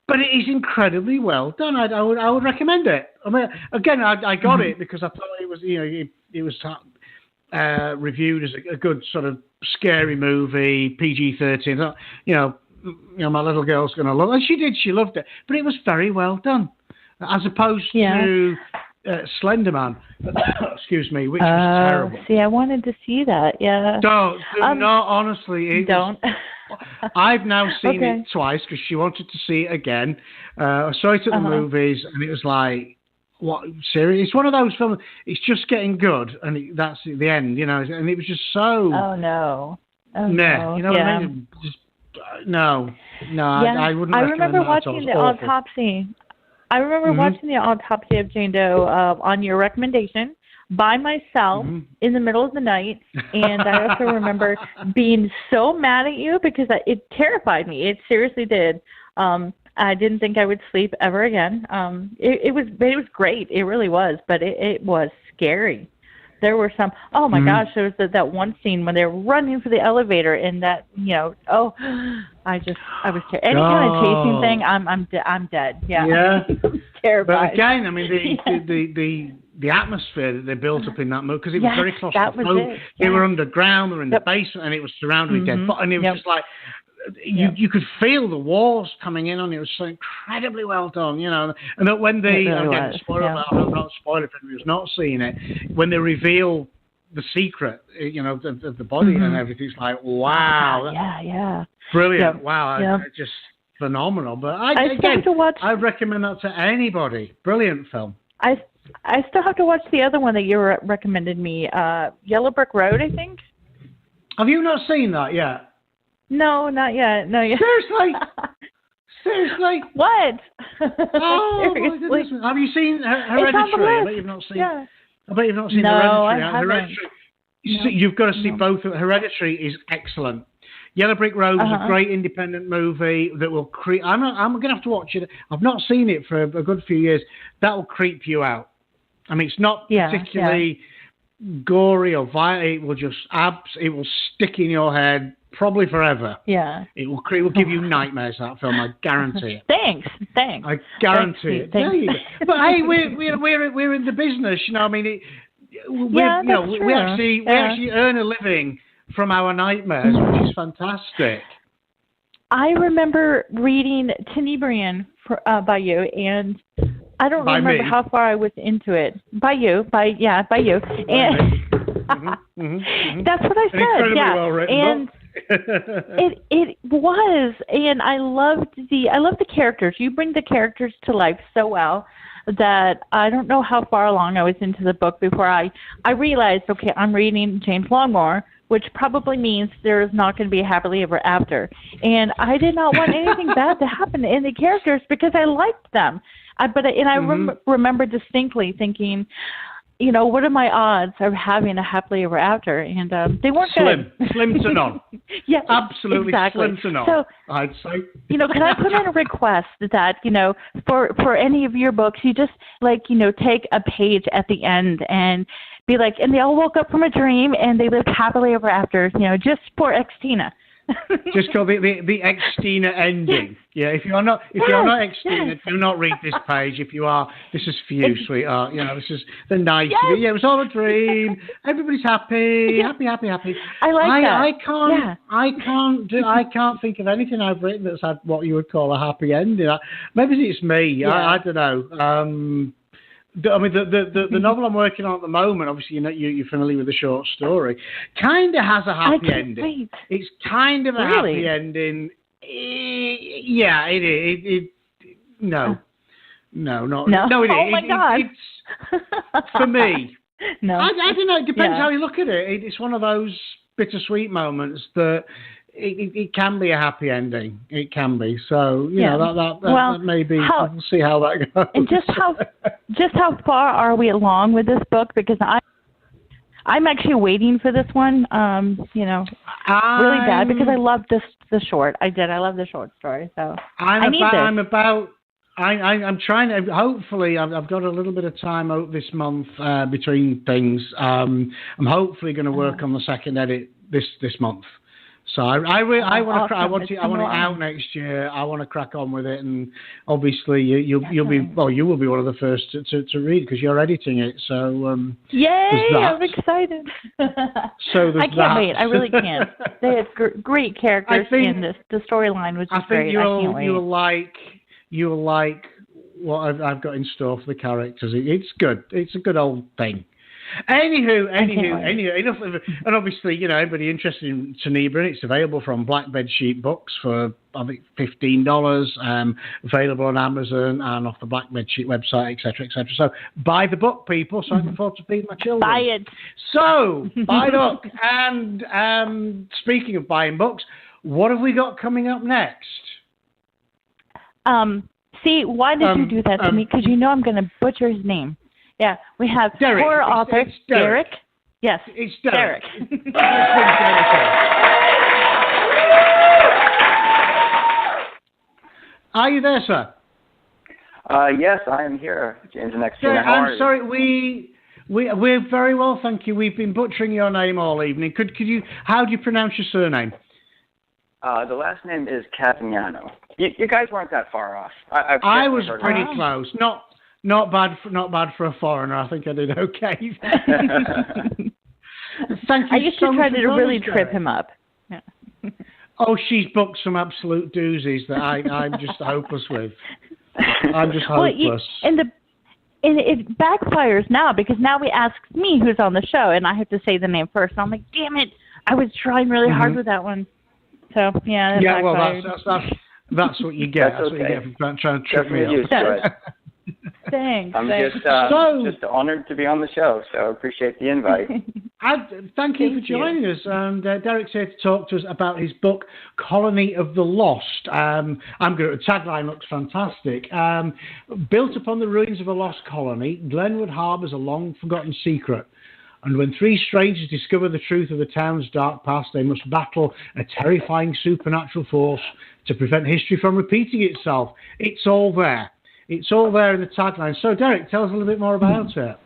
But it is incredibly well done. I would recommend it. I mean, again, I got it because I thought it was, it was reviewed as a good sort of scary movie, PG-13. My little girl's going to love it. And she did. She loved it. But it was very well done. As opposed to Slender Man, excuse me, which was terrible. See, I wanted to see that. Yeah. Don't. Honestly. Don't. I've now seen it twice because she wanted to see it again. I saw it at the movies, and it was like, what? Serious? It's one of those films. It's just getting good, and that's the end. And it was just so. Oh no. Oh no. You know what I mean? Just no. I wouldn't. I remember watching the autopsy. I remember watching the autopsy of Jane Doe on your recommendation by myself in the middle of the night, and I also remember being so mad at you because it terrified me. It seriously did. I didn't think I would sleep ever again. It was great. It really was, but it was scary. There were some. Oh my gosh! There was that one scene when they were running for the elevator, and that I was terrified. Any kind of chasing thing, I'm dead. Yeah. Yeah. Terrified. But again, I mean the atmosphere that they built up in that movie because it was very claustrophobic. They were underground, they were in the basement, and it was surrounded with dead bodies, and it was just like. You could feel the walls coming in on it. It was so incredibly well done, And that when they, again, spoiler, I'm not spoiler if anyone's not seen it, when they reveal the secret, of the body and everything, it's like, wow. Yeah. Brilliant. Yeah. Wow. Just phenomenal. But I recommend that to anybody. Brilliant film. I still have to watch the other one that you recommended me, Yellow Brick Road, I think. Have you not seen that yet? No, not yet. No, yet. Seriously? What? Oh, seriously? My goodness. Have you seen Hereditary? I bet you've not seen. Yeah. I bet you've not seen Hereditary. You've got to see both. Hereditary is excellent. Yellow Brick Road is a great independent movie that will creep. I'm going to have to watch it. I've not seen it for a good few years. That will creep you out. I mean, it's not particularly gory or violent. It will just it will stick in your head. Probably forever. Yeah. It will give you nightmares, that film, I guarantee it. Thanks. I guarantee it. Thanks. But hey, we're in the business, I mean, we actually earn a living from our nightmares, which is fantastic. I remember reading Tenebrian by you, and I don't remember how far I was into it. By you. And that's what I said. Well written, and it was, and I loved the characters. You bring the characters to life so well that I don't know how far along I was into the book before I realized, okay, I'm reading James Longmore, which probably means there's not going to be a happily ever after. And I did not want anything bad to happen in the characters because I liked them. I remember distinctly thinking, what are my odds of having a happily ever after? And they weren't slim to none. Yeah, absolutely exactly. Slim to none. So, I'd say. Can I put in a request that for any of your books, you just take a page at the end and be like, and they all woke up from a dream and they lived happily ever after. Just for Xtina. Just call it the Xtina ending. Yeah, if you're not Xtina, do not read this page. If you are, this is for you, sweetheart. This is the nice. Yes. Yeah, it was all a dream. Everybody's happy, happy. I like that. I can't think of anything I've written that's had what you would call a happy ending. Maybe it's me. Yeah. I don't know. I mean, the novel I'm working on at the moment, obviously, you're familiar with the short story, kind of has a happy ending. Wait. It's kind of a Really? happy ending. Yeah, it is. No, not. No, it is. Oh my God. It's for me. No. I don't know. It depends how you look at it. It's one of those bittersweet moments that it can be a happy ending. It can be. So that may be. We'll see how that goes. And just how far are we along with this book? Because I'm actually waiting for this one. Really bad because I love the short. I love the short story. So I'm trying to. Hopefully, I've got a little bit of time out this month between things. I'm hopefully going to work on the second edit this month. So I want it out next year. I want to crack on with it, and obviously you will be one of the first to read because you're editing it. So yay! I'm excited. So I can't wait. I really can't. They had great characters, and the storyline was just great. I can't wait. You'll like what I've got in store for the characters. It's good. It's a good old thing. Anywho, enough of it. And obviously, anybody interested in Xtina Marie, it's available from Black Bedsheet Books for, I think, $15, available on Amazon and off the Black Bedsheet website, etc., etc. So buy the book, people, so I can afford to feed my children. Buy it. So, buy the book. And speaking of buying books, what have we got coming up next? See, why did you do that to me? Because I'm going to butcher his name. Yeah, we have Derik. horror author Derik. Yes, it's Derik. Are you there, sir? Yes, I am here, James and Xtina. I'm sorry, we're very well, thank you. We've been butchering your name all evening. Could you? How do you pronounce your surname? The last name is Cavignano. You guys weren't that far off. I was pretty close. Not bad for a foreigner. I think I did okay. Thank you. I used to try to really trip him up. Yeah. Oh, she's booked some absolute doozies that I'm just hopeless with. I'm just hopeless. And it backfires now because now we ask me who's on the show and I have to say the name first. I'm like, damn it! I was trying really hard with that one. So yeah. Yeah, well, that's what you get. That's what you get for trying to trip me up. Thanks. I'm just honored to be on the show, so appreciate the invite. Thank you for joining us. And Derik's here to talk to us about his book, Colony of the Lost. I'm good. The tagline looks fantastic. Built upon the ruins of a lost colony, Glenwood harbours a long-forgotten secret. And when three strangers discover the truth of the town's dark past, they must battle a terrifying supernatural force to prevent history from repeating itself. It's all there. It's all there in the tagline. So, Derik, tell us a little bit more about it.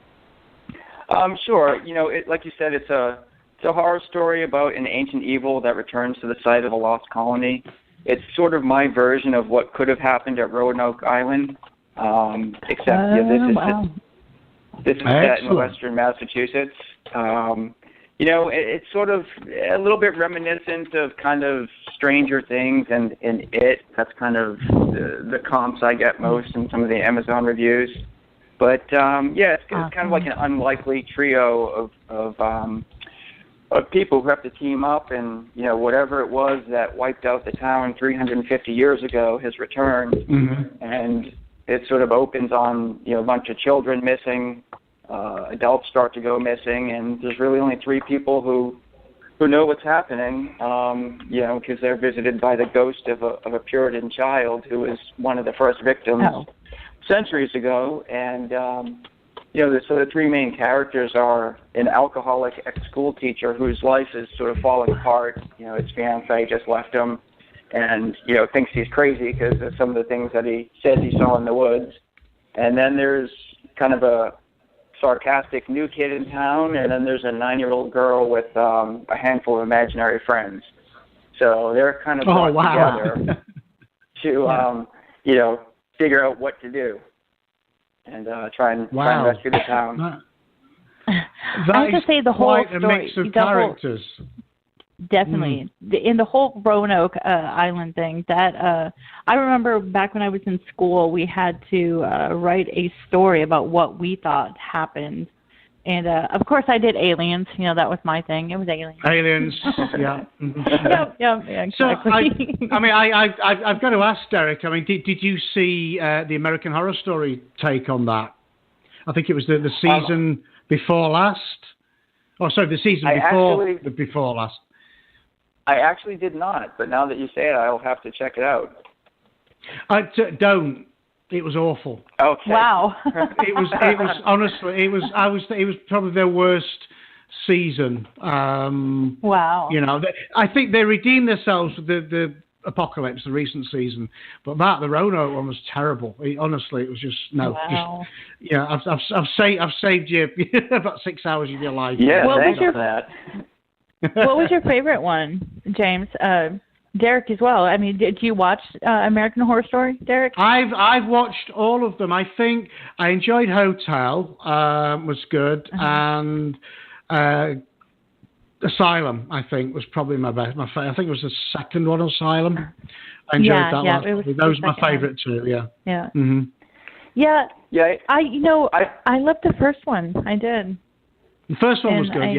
Sure. Like you said, it's a horror story about an ancient evil that returns to the site of a lost colony. It's sort of my version of what could have happened at Roanoke Island, except this is set in western Massachusetts. It's sort of a little bit reminiscent of kind of Stranger Things and It. That's kind of the comps I get most in some of the Amazon reviews. But it's kind of like an unlikely trio of people who have to team up, and whatever it was that wiped out the town 350 years ago has returned, and it sort of opens on a bunch of children missing. Adults start to go missing, and there's really only three people who know what's happening, because they're visited by the ghost of a Puritan child who was one of the first victims centuries ago. And so the three main characters are an alcoholic ex-school teacher whose life is sort of falling apart. His fiancée just left him, and thinks he's crazy because of some of the things that he says he saw in the woods. And then there's kind of a sarcastic new kid in town, and then there's a 9-year-old girl with a handful of imaginary friends. So they're kind of brought together to, figure out what to do and try and rescue the town. I have to say the whole quite story. A mix of characters. Definitely. In the whole Roanoke Island thing, that I remember back when I was in school, we had to write a story about what we thought happened. And, of course, I did aliens. That was my thing. It was aliens. Aliens, yeah. Yeah, exactly. So, I've got to ask, Derik, did you see the American Horror Story take on that? I think it was the season before last. Oh, sorry, the season before last. I actually did not, but now that you say it, I'll have to check it out. Don't. It was awful. Okay. Wow. It was honestly. It was probably their worst season. Wow. I think they redeemed themselves with the Apocalypse, the recent season, but the Roanoke one was terrible. Honestly, it was just no. Wow. I've saved you about 6 hours of your life. Yeah, thanks for that. What was your favorite one, James? Derik as well. Did you watch American Horror Story, Derik? I've watched all of them. I think I enjoyed Hotel, was good, and Asylum, I think, was probably my best. I think it was the second one, Asylum. I enjoyed that one. Those were my favorite too. Yeah. Yeah. Mm-hmm. Yeah. Yeah. I loved the first one. I did. The first one was good.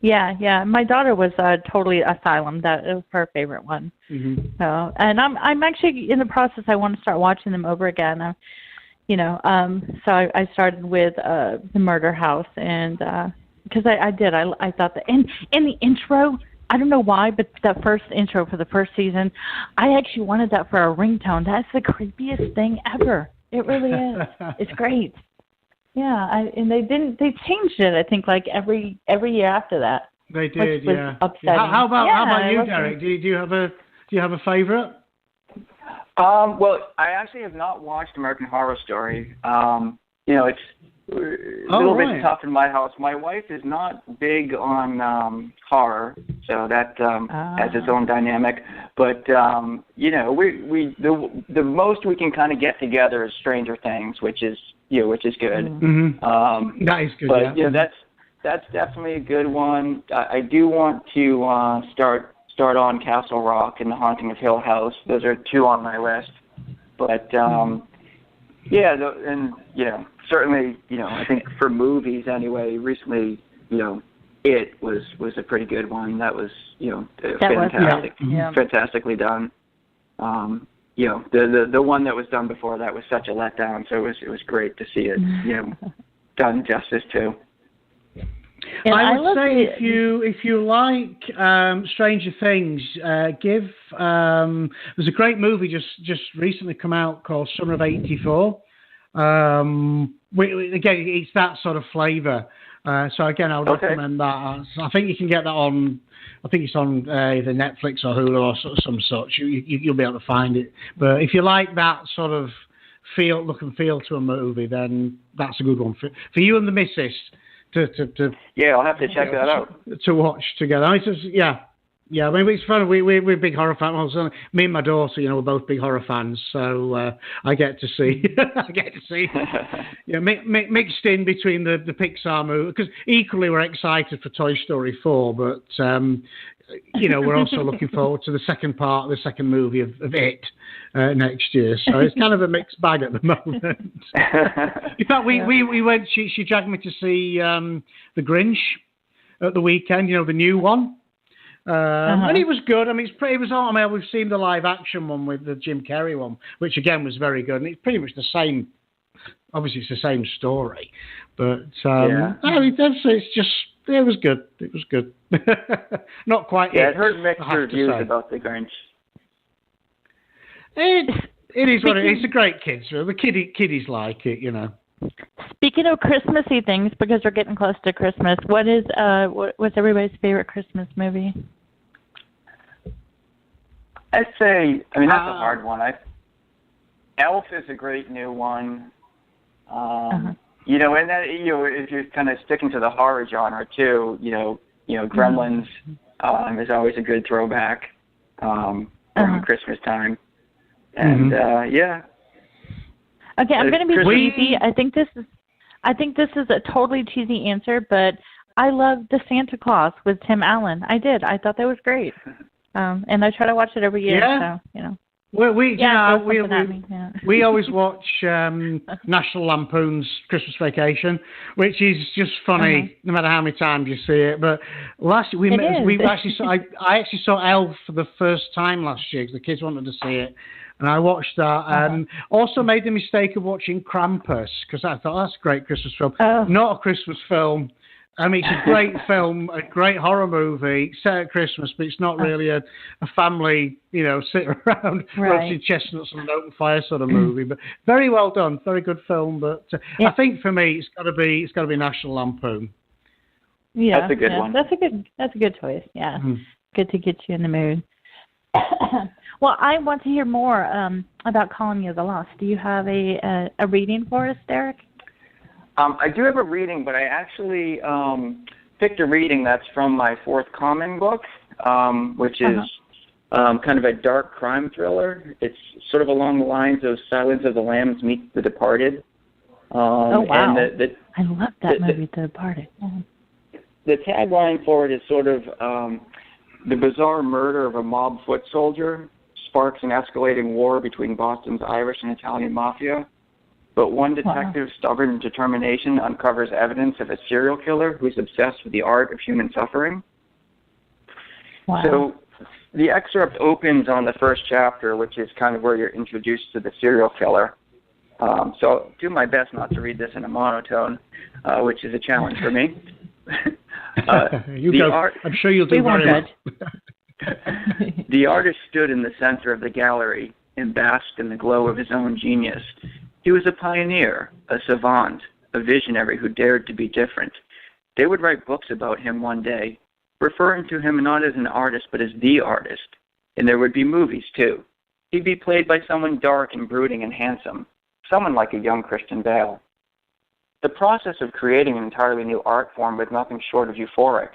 Yeah. My daughter was totally Asylum. That was her favorite one. Mm-hmm. So, and I'm actually in the process. I want to start watching them over again. So I started with the Murder House, and because I thought that in the intro, I don't know why, but that first intro for the first season, I actually wanted that for a ringtone. That's the creepiest thing ever. It really is. It's great. Yeah, and they changed it. I think like every year after that. They did, which yeah. was upsetting. How about you, Derik? Do you have a favorite? Well, I actually have not watched American Horror Story. It's a little bit tough in my house. My wife is not big on horror, so that has its own dynamic. But we the most we can kind of get together is Stranger Things, which is good. Mm-hmm. That is good. But that's definitely a good one. I do want to start on Castle Rock and The Haunting of Hill House. Those are two on my list. But certainly, I think for movies anyway, recently, It was a pretty good one. That was, fantastic, fantastically done. The one that was done before that was such a letdown, so it was great to see it, done justice too. And I would say if you like Stranger Things, give there's a great movie just recently come out called Summer of '84. Again, it's that sort of flavour. So again, I would recommend that. I think you can get that on. I think it's on either Netflix or Hulu or some such. You'll be able to find it. But if you like that sort of look and feel to a movie, then that's a good one for you and the missus. I'll have to check that out to watch together. I mean, it's fun. We're big horror fans. Me and my daughter, we're both big horror fans, so I get to see, mixed in between the Pixar movie, because equally we're excited for Toy Story 4, but we're also looking forward to the second movie of It next year. So it's kind of a mixed bag at the moment. In fact, we went. She dragged me to see The Grinch at the weekend. The new one. And it was good. I mean, it was all. I mean, we've seen the live action one with the Jim Carrey one, which again was very good. And it's pretty much the same. Obviously, it's the same story, but it's just. It was good. It was good. Not quite. Yeah, I've heard mixed reviews about The Grinch. It is what it is. It's a great kids film. The kiddies like it, Speaking of Christmassy things, because we're getting close to Christmas, what's everybody's favorite Christmas movie? I'd say, that's a hard one. Elf is a great new one. And that, if you're kind of sticking to the horror genre too, Gremlins is always a good throwback from Christmas time. And yeah. Okay, I'm going to be cheesy. I think this is a totally cheesy answer, but I loved the Santa Claus with Tim Allen. I did. I thought that was great. And I try to watch it every year. So, you know. We always watch National Lampoon's Christmas Vacation, which is just funny no matter how many times you see it. But last year I actually saw Elf for the first time last year because the kids wanted to see it, and I watched that. And also made the mistake of watching Krampus because I thought that's a great Christmas film. Not a Christmas film. I mean, it's a great film, a great horror movie set at Christmas, but it's not really a family, sit around roasting chestnuts on an open fire sort of movie. But very well done, very good film. But I think for me, it's got to be National Lampoon. Yeah, that's a good one. That's a good choice. Yeah, good to get you in the mood. Well, I want to hear more about Colony of the Lost. Do you have a reading for us, Derik? I do have a reading, but I actually picked a reading that's from my forthcoming book, which is kind of a dark crime thriller. It's sort of along the lines of Silence of the Lambs meets The Departed. Oh, wow. And I love that movie, The Departed. The tagline for it is sort of the bizarre murder of a mob foot soldier sparks an escalating war between Boston's Irish and Italian mafia. But one detective's stubborn determination uncovers evidence of a serial killer who's obsessed with the art of human suffering. Wow. So the excerpt opens on the first chapter, which is kind of where you're introduced to the serial killer. So I'll do my best not to read this in a monotone, which is a challenge for me. I'm sure you'll do very well. The artist stood in the center of the gallery and basked in the glow of his own genius. He was a pioneer, a savant, a visionary who dared to be different. They would write books about him one day, referring to him not as an artist, but as the artist. And there would be movies, too. He'd be played by someone dark and brooding and handsome, someone like a young Christian Bale. The process of creating an entirely new art form was nothing short of euphoric.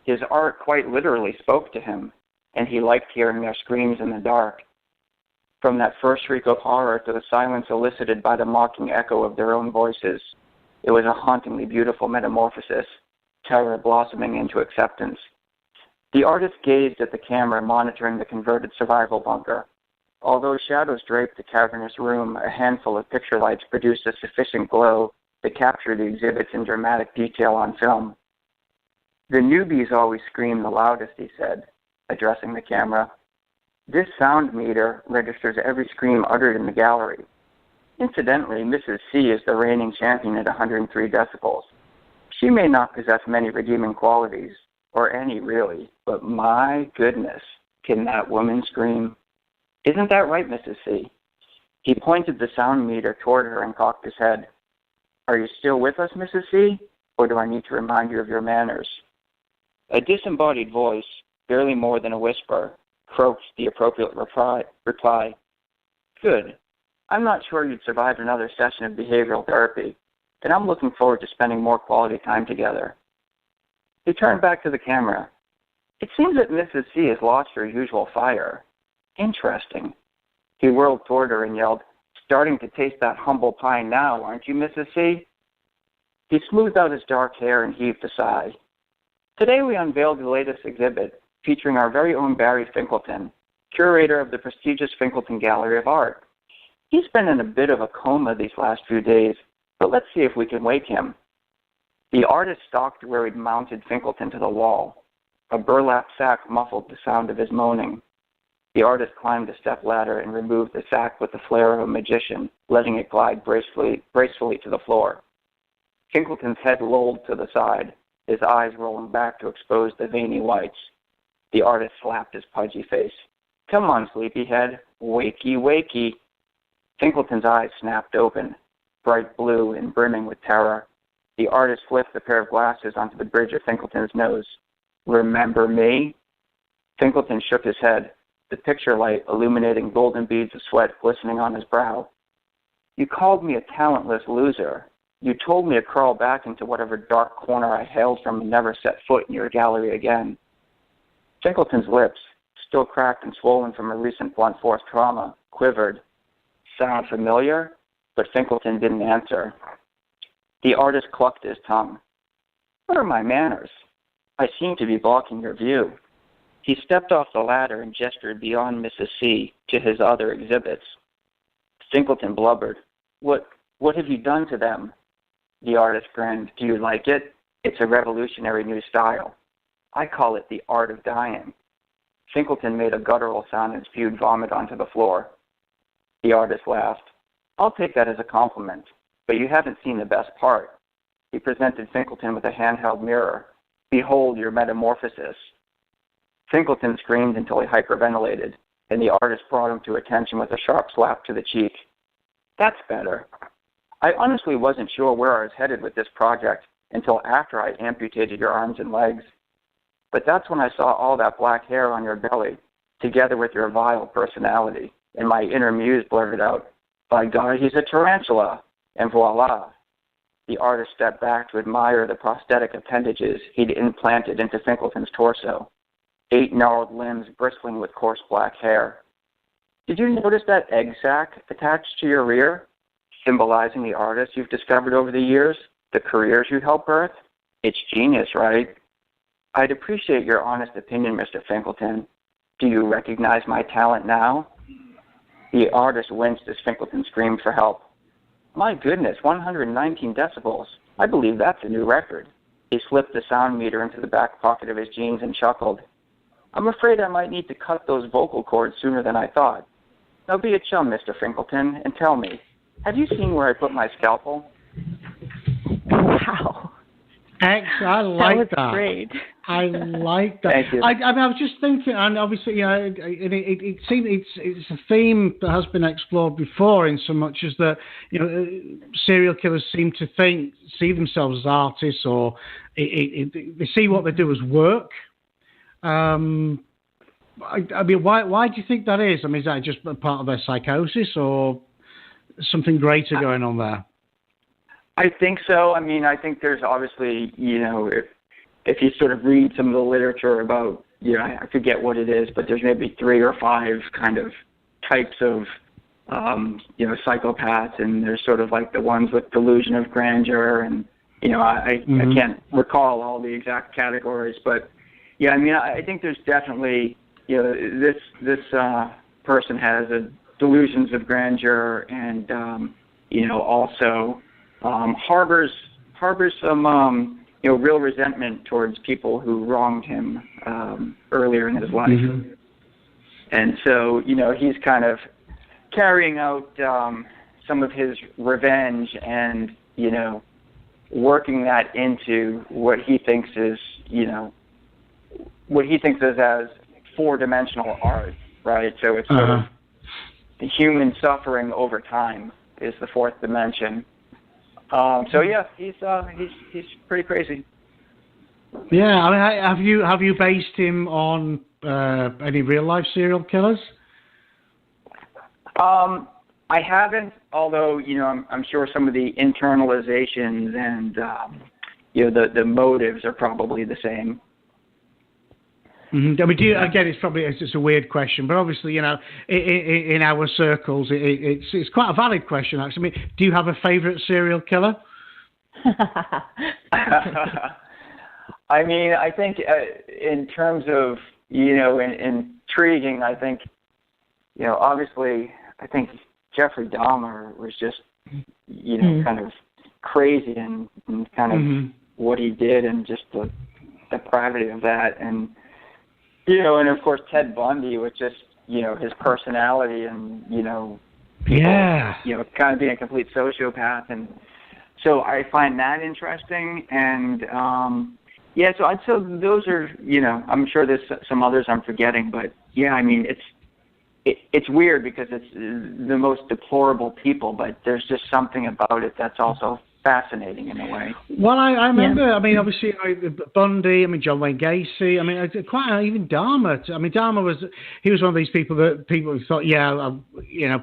His art quite literally spoke to him, and he liked hearing their screams in the dark. From that first shriek of horror to the silence elicited by the mocking echo of their own voices, it was a hauntingly beautiful metamorphosis, terror blossoming into acceptance. The artist gazed at the camera, monitoring the converted survival bunker. Although shadows draped the cavernous room, a handful of picture lights produced a sufficient glow to capture the exhibits in dramatic detail on film. The newbies always scream the loudest, he said, addressing the camera. This sound meter registers every scream uttered in the gallery. Incidentally, Mrs. C is the reigning champion at 103 decibels. She may not possess many redeeming qualities, or any really, but my goodness, can that woman scream? Isn't that right, Mrs. C? He pointed the sound meter toward her and cocked his head. Are you still with us, Mrs. C, or do I need to remind you of your manners? A disembodied voice, barely more than a whisper, croaked the appropriate reply. Good. I'm not sure you'd survive another session of behavioral therapy, and I'm looking forward to spending more quality time together. He turned back to the camera. It seems that Mrs. C has lost her usual fire. Interesting. He whirled toward her and yelled, Starting to taste that humble pie now, aren't you, Mrs. C? He smoothed out his dark hair and heaved a sigh. Today we unveiled the latest exhibit, featuring our very own Barry Finkelton, curator of the prestigious Finkelton Gallery of Art. He's been in a bit of a coma these last few days, but let's see if we can wake him. The artist stalked where he'd mounted Finkelton to the wall. A burlap sack muffled the sound of his moaning. The artist climbed a stepladder and removed the sack with the flair of a magician, letting it glide gracefully to the floor. Finkelton's head lolled to the side, his eyes rolling back to expose the veiny whites. The artist slapped his pudgy face. Come on, sleepyhead. Wakey, wakey. Finkelton's eyes snapped open, bright blue and brimming with terror. The artist flipped a pair of glasses onto the bridge of Finkelton's nose. Remember me? Finkelton shook his head, the picture light illuminating golden beads of sweat glistening on his brow. You called me a talentless loser. You told me to crawl back into whatever dark corner I hailed from and never set foot in your gallery again. Finkelton's lips, still cracked and swollen from a recent blunt force trauma, quivered. Sound familiar? But Finkelton didn't answer. The artist clucked his tongue. What are my manners? I seem to be blocking your view. He stepped off the ladder and gestured beyond Mrs. C to his other exhibits. Finkelton blubbered. What have you done to them? The artist grinned. Do you like it? It's a revolutionary new style. I call it the art of dying. Finkelton made a guttural sound and spewed vomit onto the floor. The artist laughed. I'll take that as a compliment, but you haven't seen the best part. He presented Finkelton with a handheld mirror. Behold your metamorphosis. Finkelton screamed until he hyperventilated, and the artist brought him to attention with a sharp slap to the cheek. That's better. I honestly wasn't sure where I was headed with this project until after I amputated your arms and legs. But that's when I saw all that black hair on your belly, together with your vile personality, and my inner muse blurted out, by God, he's a tarantula, and voila. The artist stepped back to admire the prosthetic appendages he'd implanted into Finkelton's torso, 8 gnarled limbs bristling with coarse black hair. Did you notice that egg sac attached to your rear, symbolizing the artists you've discovered over the years, the careers you helped birth? It's genius, right? I'd appreciate your honest opinion, Mr. Finkelton. Do you recognize my talent now? The artist winced as Finkelton screamed for help. My goodness, 119 decibels. I believe that's a new record. He slipped the sound meter into the back pocket of his jeans and chuckled. I'm afraid I might need to cut those vocal cords sooner than I thought. Now be a chum, Mr. Finkelton, and tell me, have you seen where I put my scalpel? Wow. I like that. Great. I like that. Thank you. I was just thinking, and obviously, it seems it's a theme that has been explored before, in so much as that serial killers seem to see themselves as artists, or they see what they do as work. I mean, why do you think that is? I mean, is that just a part of their psychosis, or something greater going on there? I think so. I mean, I think there's obviously, if you sort of read some of the literature about, I forget what it is, but there's maybe 3 or 5 kind of types of, psychopaths, and there's sort of like the ones with delusion of grandeur, and, I can't recall all the exact categories, but yeah, I mean, I think there's definitely, this person has delusions of grandeur, and, also harbors some real resentment towards people who wronged him earlier in his life. Mm-hmm. And so, he's kind of carrying out some of his revenge and, working that into what he thinks is, as 4-dimensional art, right? So it's sort of the human suffering over time is the 4th dimension. So yeah, he's pretty crazy. Yeah, I mean, have you based him on any real life serial killers? I haven't, although I'm sure some of the internalizations and the motives are probably the same. Mm-hmm. I mean, it's a weird question, but obviously, in our circles, it's quite a valid question, actually. I mean, do you have a favourite serial killer? I mean, I think in terms of, intriguing, I think, obviously, I think Jeffrey Dahmer was just, kind of crazy and kind of what he did and just the depravity of that. And, and of course Ted Bundy with just, his personality and, people, kind of being a complete sociopath. And so I find that interesting. And, so I'd say those are, I'm sure there's some others I'm forgetting, but yeah, I mean, it's weird because it's the most deplorable people, but there's just something about it that's also fascinating in a way. Well, I remember, I mean, obviously, Bundy, John Wayne Gacy, even Dahmer. I mean, Dahmer was one of these people that people thought,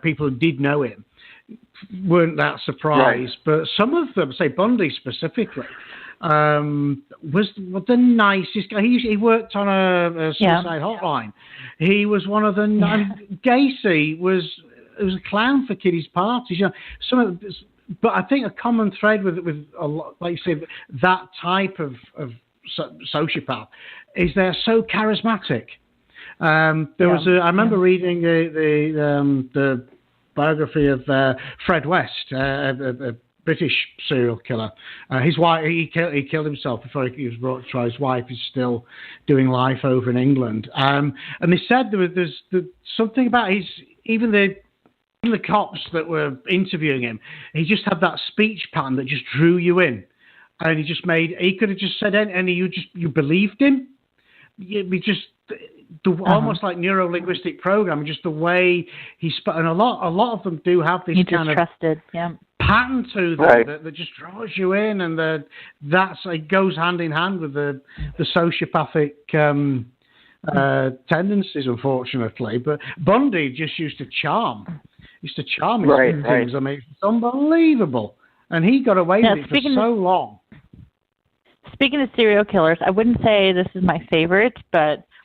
people who did know him weren't that surprised. Right. But some of them, say Bundy specifically, was the nicest guy. He worked on a suicide hotline. He was one of the... Gacy was a clown for kiddies' parties. But I think a common thread with a lot, like you said, that type of sociopath is they're so charismatic. I remember reading the biography of Fred West, a British serial killer. His wife, he killed himself before he was brought to trial. His wife is still doing life over in England. And they said there's something about even the cops that were interviewing him, he just had that speech pattern that just drew you in, and he could have just said anything, and you believed him. Almost like neuro-linguistic programming, just the way he spoke, and a lot of them do have this kind of pattern to them that just draws you in, and it goes hand in hand with the sociopathic tendencies, unfortunately. But Bundy just used to charm. His things. I mean, it's unbelievable. And he got away with it for so long. Speaking of serial killers, I wouldn't say this is my favorite,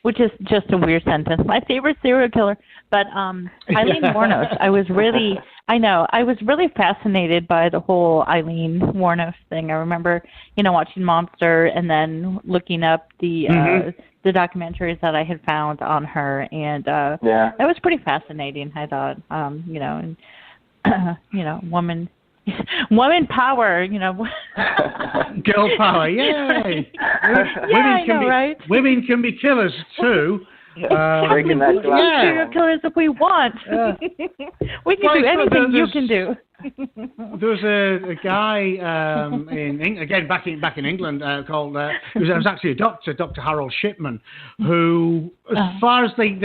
which is just a weird sentence. My favorite serial killer, but Eileen Wuornos. I was really fascinated by the whole Eileen Wuornos thing. I remember, watching Monster and then looking up the documentaries that I had found on her, and that was pretty fascinating. I thought, woman power, girl power, yay! Women can be killers too. Breaking that glass. Serial killers if we want. We can do anything you can do. There was a guy back in England called it was actually a doctor, Dr. Harold Shipman, who, as far as they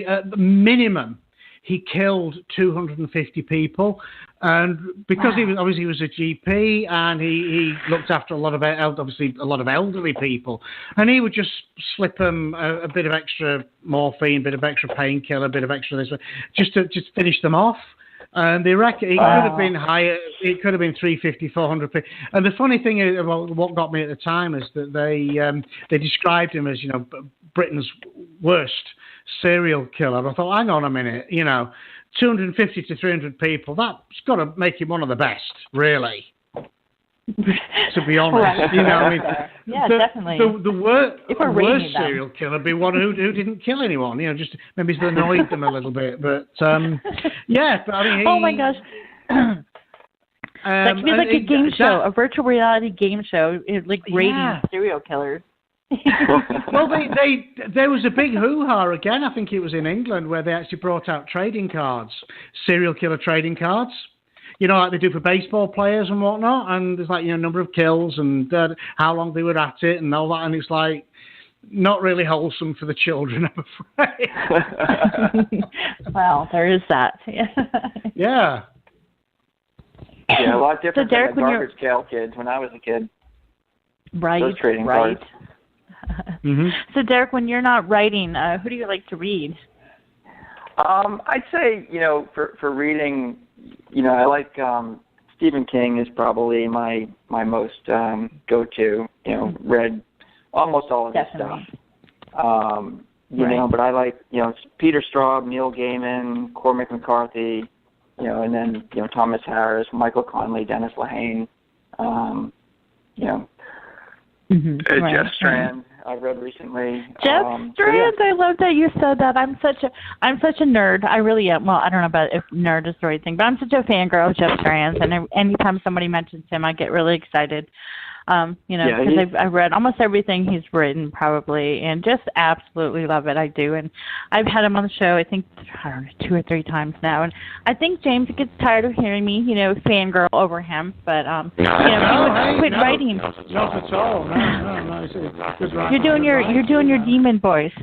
at the minimum, he killed 250 people, and because he was a GP and he looked after a lot of elderly people, and he would just slip them a bit of extra morphine, a bit of extra painkiller, a bit of extra this, just to finish them off. And they reckon it could have been higher. It could have been 350, 400 people. And the funny thing is, what got me at the time is that they described him as Britain's worst serial killer. I thought, hang on a minute, 250 to 300 people, that's got to make him one of the best, really. To be honest, definitely. The worst serial killer would be one who didn't kill anyone. Just maybe he's annoyed them a little bit, but But I mean, oh my gosh. That could be like a game show, a virtual reality game show, rating serial killers. Well, there was a big hoo-ha again. I think it was in England where they actually brought out trading cards, serial killer trading cards. Like they do for baseball players and whatnot. And there's number of kills and how long they were at it and all that. And it's not really wholesome for the children, I'm afraid. Well, there is that. Yeah. Yeah, a lot different than the garbage pail kids when I was a kid. Right. Those trading cards. So, Derik, when you're not writing, who do you like to read? I'd say, for reading, I like Stephen King is probably my most go-to. Read almost all of his stuff. But I like Peter Straub, Neil Gaiman, Cormac McCarthy, and then Thomas Harris, Michael Connelly, Dennis Lehane, Jeff Strand. I've read recently. Jeff Strand, I love that you said that. I'm such a nerd. I really am. Well, I don't know about if nerd is the right thing, but I'm such a fangirl of Jeff Strand, and anytime somebody mentions him, I get really excited. Because I've read almost everything he's written, probably, and just absolutely love it. I do, and I've had him on the show, I think, 2 or 3 times now, and I think James gets tired of hearing me, fangirl over him, but, he would quit writing. Not at all. No. You're doing your demon voice.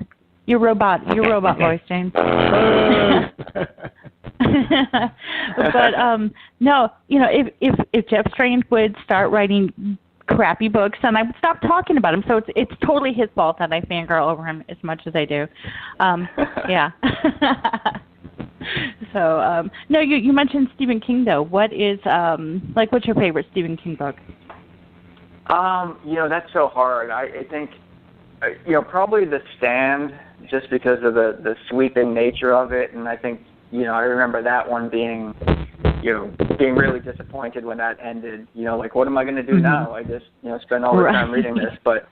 Your robot voice, James. But, no, if Jeff Strand would start writing crappy books, and I would stop talking about him. So it's totally his fault that I fangirl over him as much as I do. Yeah. So no, you mentioned Stephen King though. What is what's your favorite Stephen King book? That's so hard. I think, probably The Stand, just because of the sweeping nature of it, and I think, I remember that one being really disappointed when that ended. What am I going to do now? I just, spend all the time reading this, but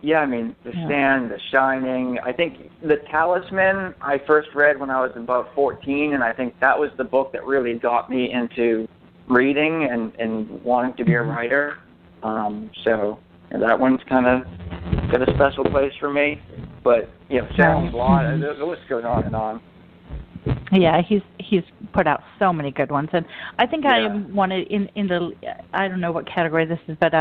yeah, The Stand, The Shining. I think The Talisman I first read when I was about 14, and I think that was the book that really got me into reading and wanting to be a writer. So that one's kind of got a special place for me. But Salem Blonde, the list goes on and on. Yeah, he's put out so many good ones, and I think I wanted in the, I don't know what category this is, but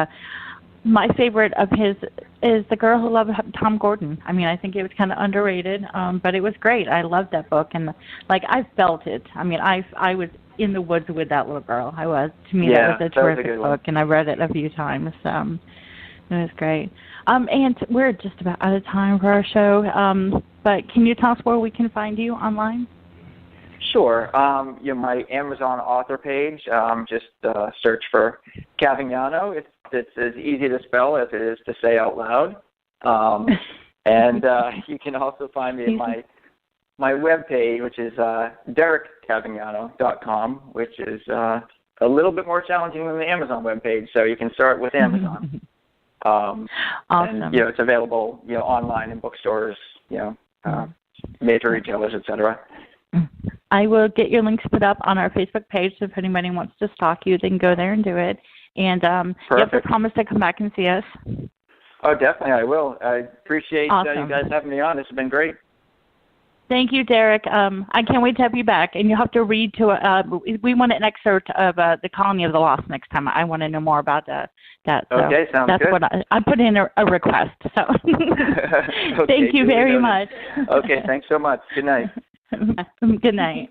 my favorite of his is The Girl Who Loved Tom Gordon. I think it was kind of underrated, but it was great. I loved that book, and I felt it. I was in the woods with that little girl. I was. To me, that was a terrific book, and I read it a few times. It was great. And we're just about out of time for our show, but can you tell us where we can find you online? Sure. My Amazon author page, just search for Cavignano. It's as easy to spell as it is to say out loud. And you can also find me at my webpage, which is DerikCavignano.com, which is a little bit more challenging than the Amazon webpage, so you can start with Amazon. Awesome. And, it's available, online in bookstores, major retailers, etc. I will get your links put up on our Facebook page, so if anybody wants to stalk you, they can go there and do it. And you have to promise to come back and see us. Oh, definitely, I will. I appreciate you guys having me on. This has been great. Thank you, Derik. I can't wait to have you back. And you'll have to read we want an excerpt of The Colony of the Lost next time. I want to know more about that. So okay, sounds that's good. What I put in a request. So okay, thank you very much. Okay, thanks so much. Good night. Good night.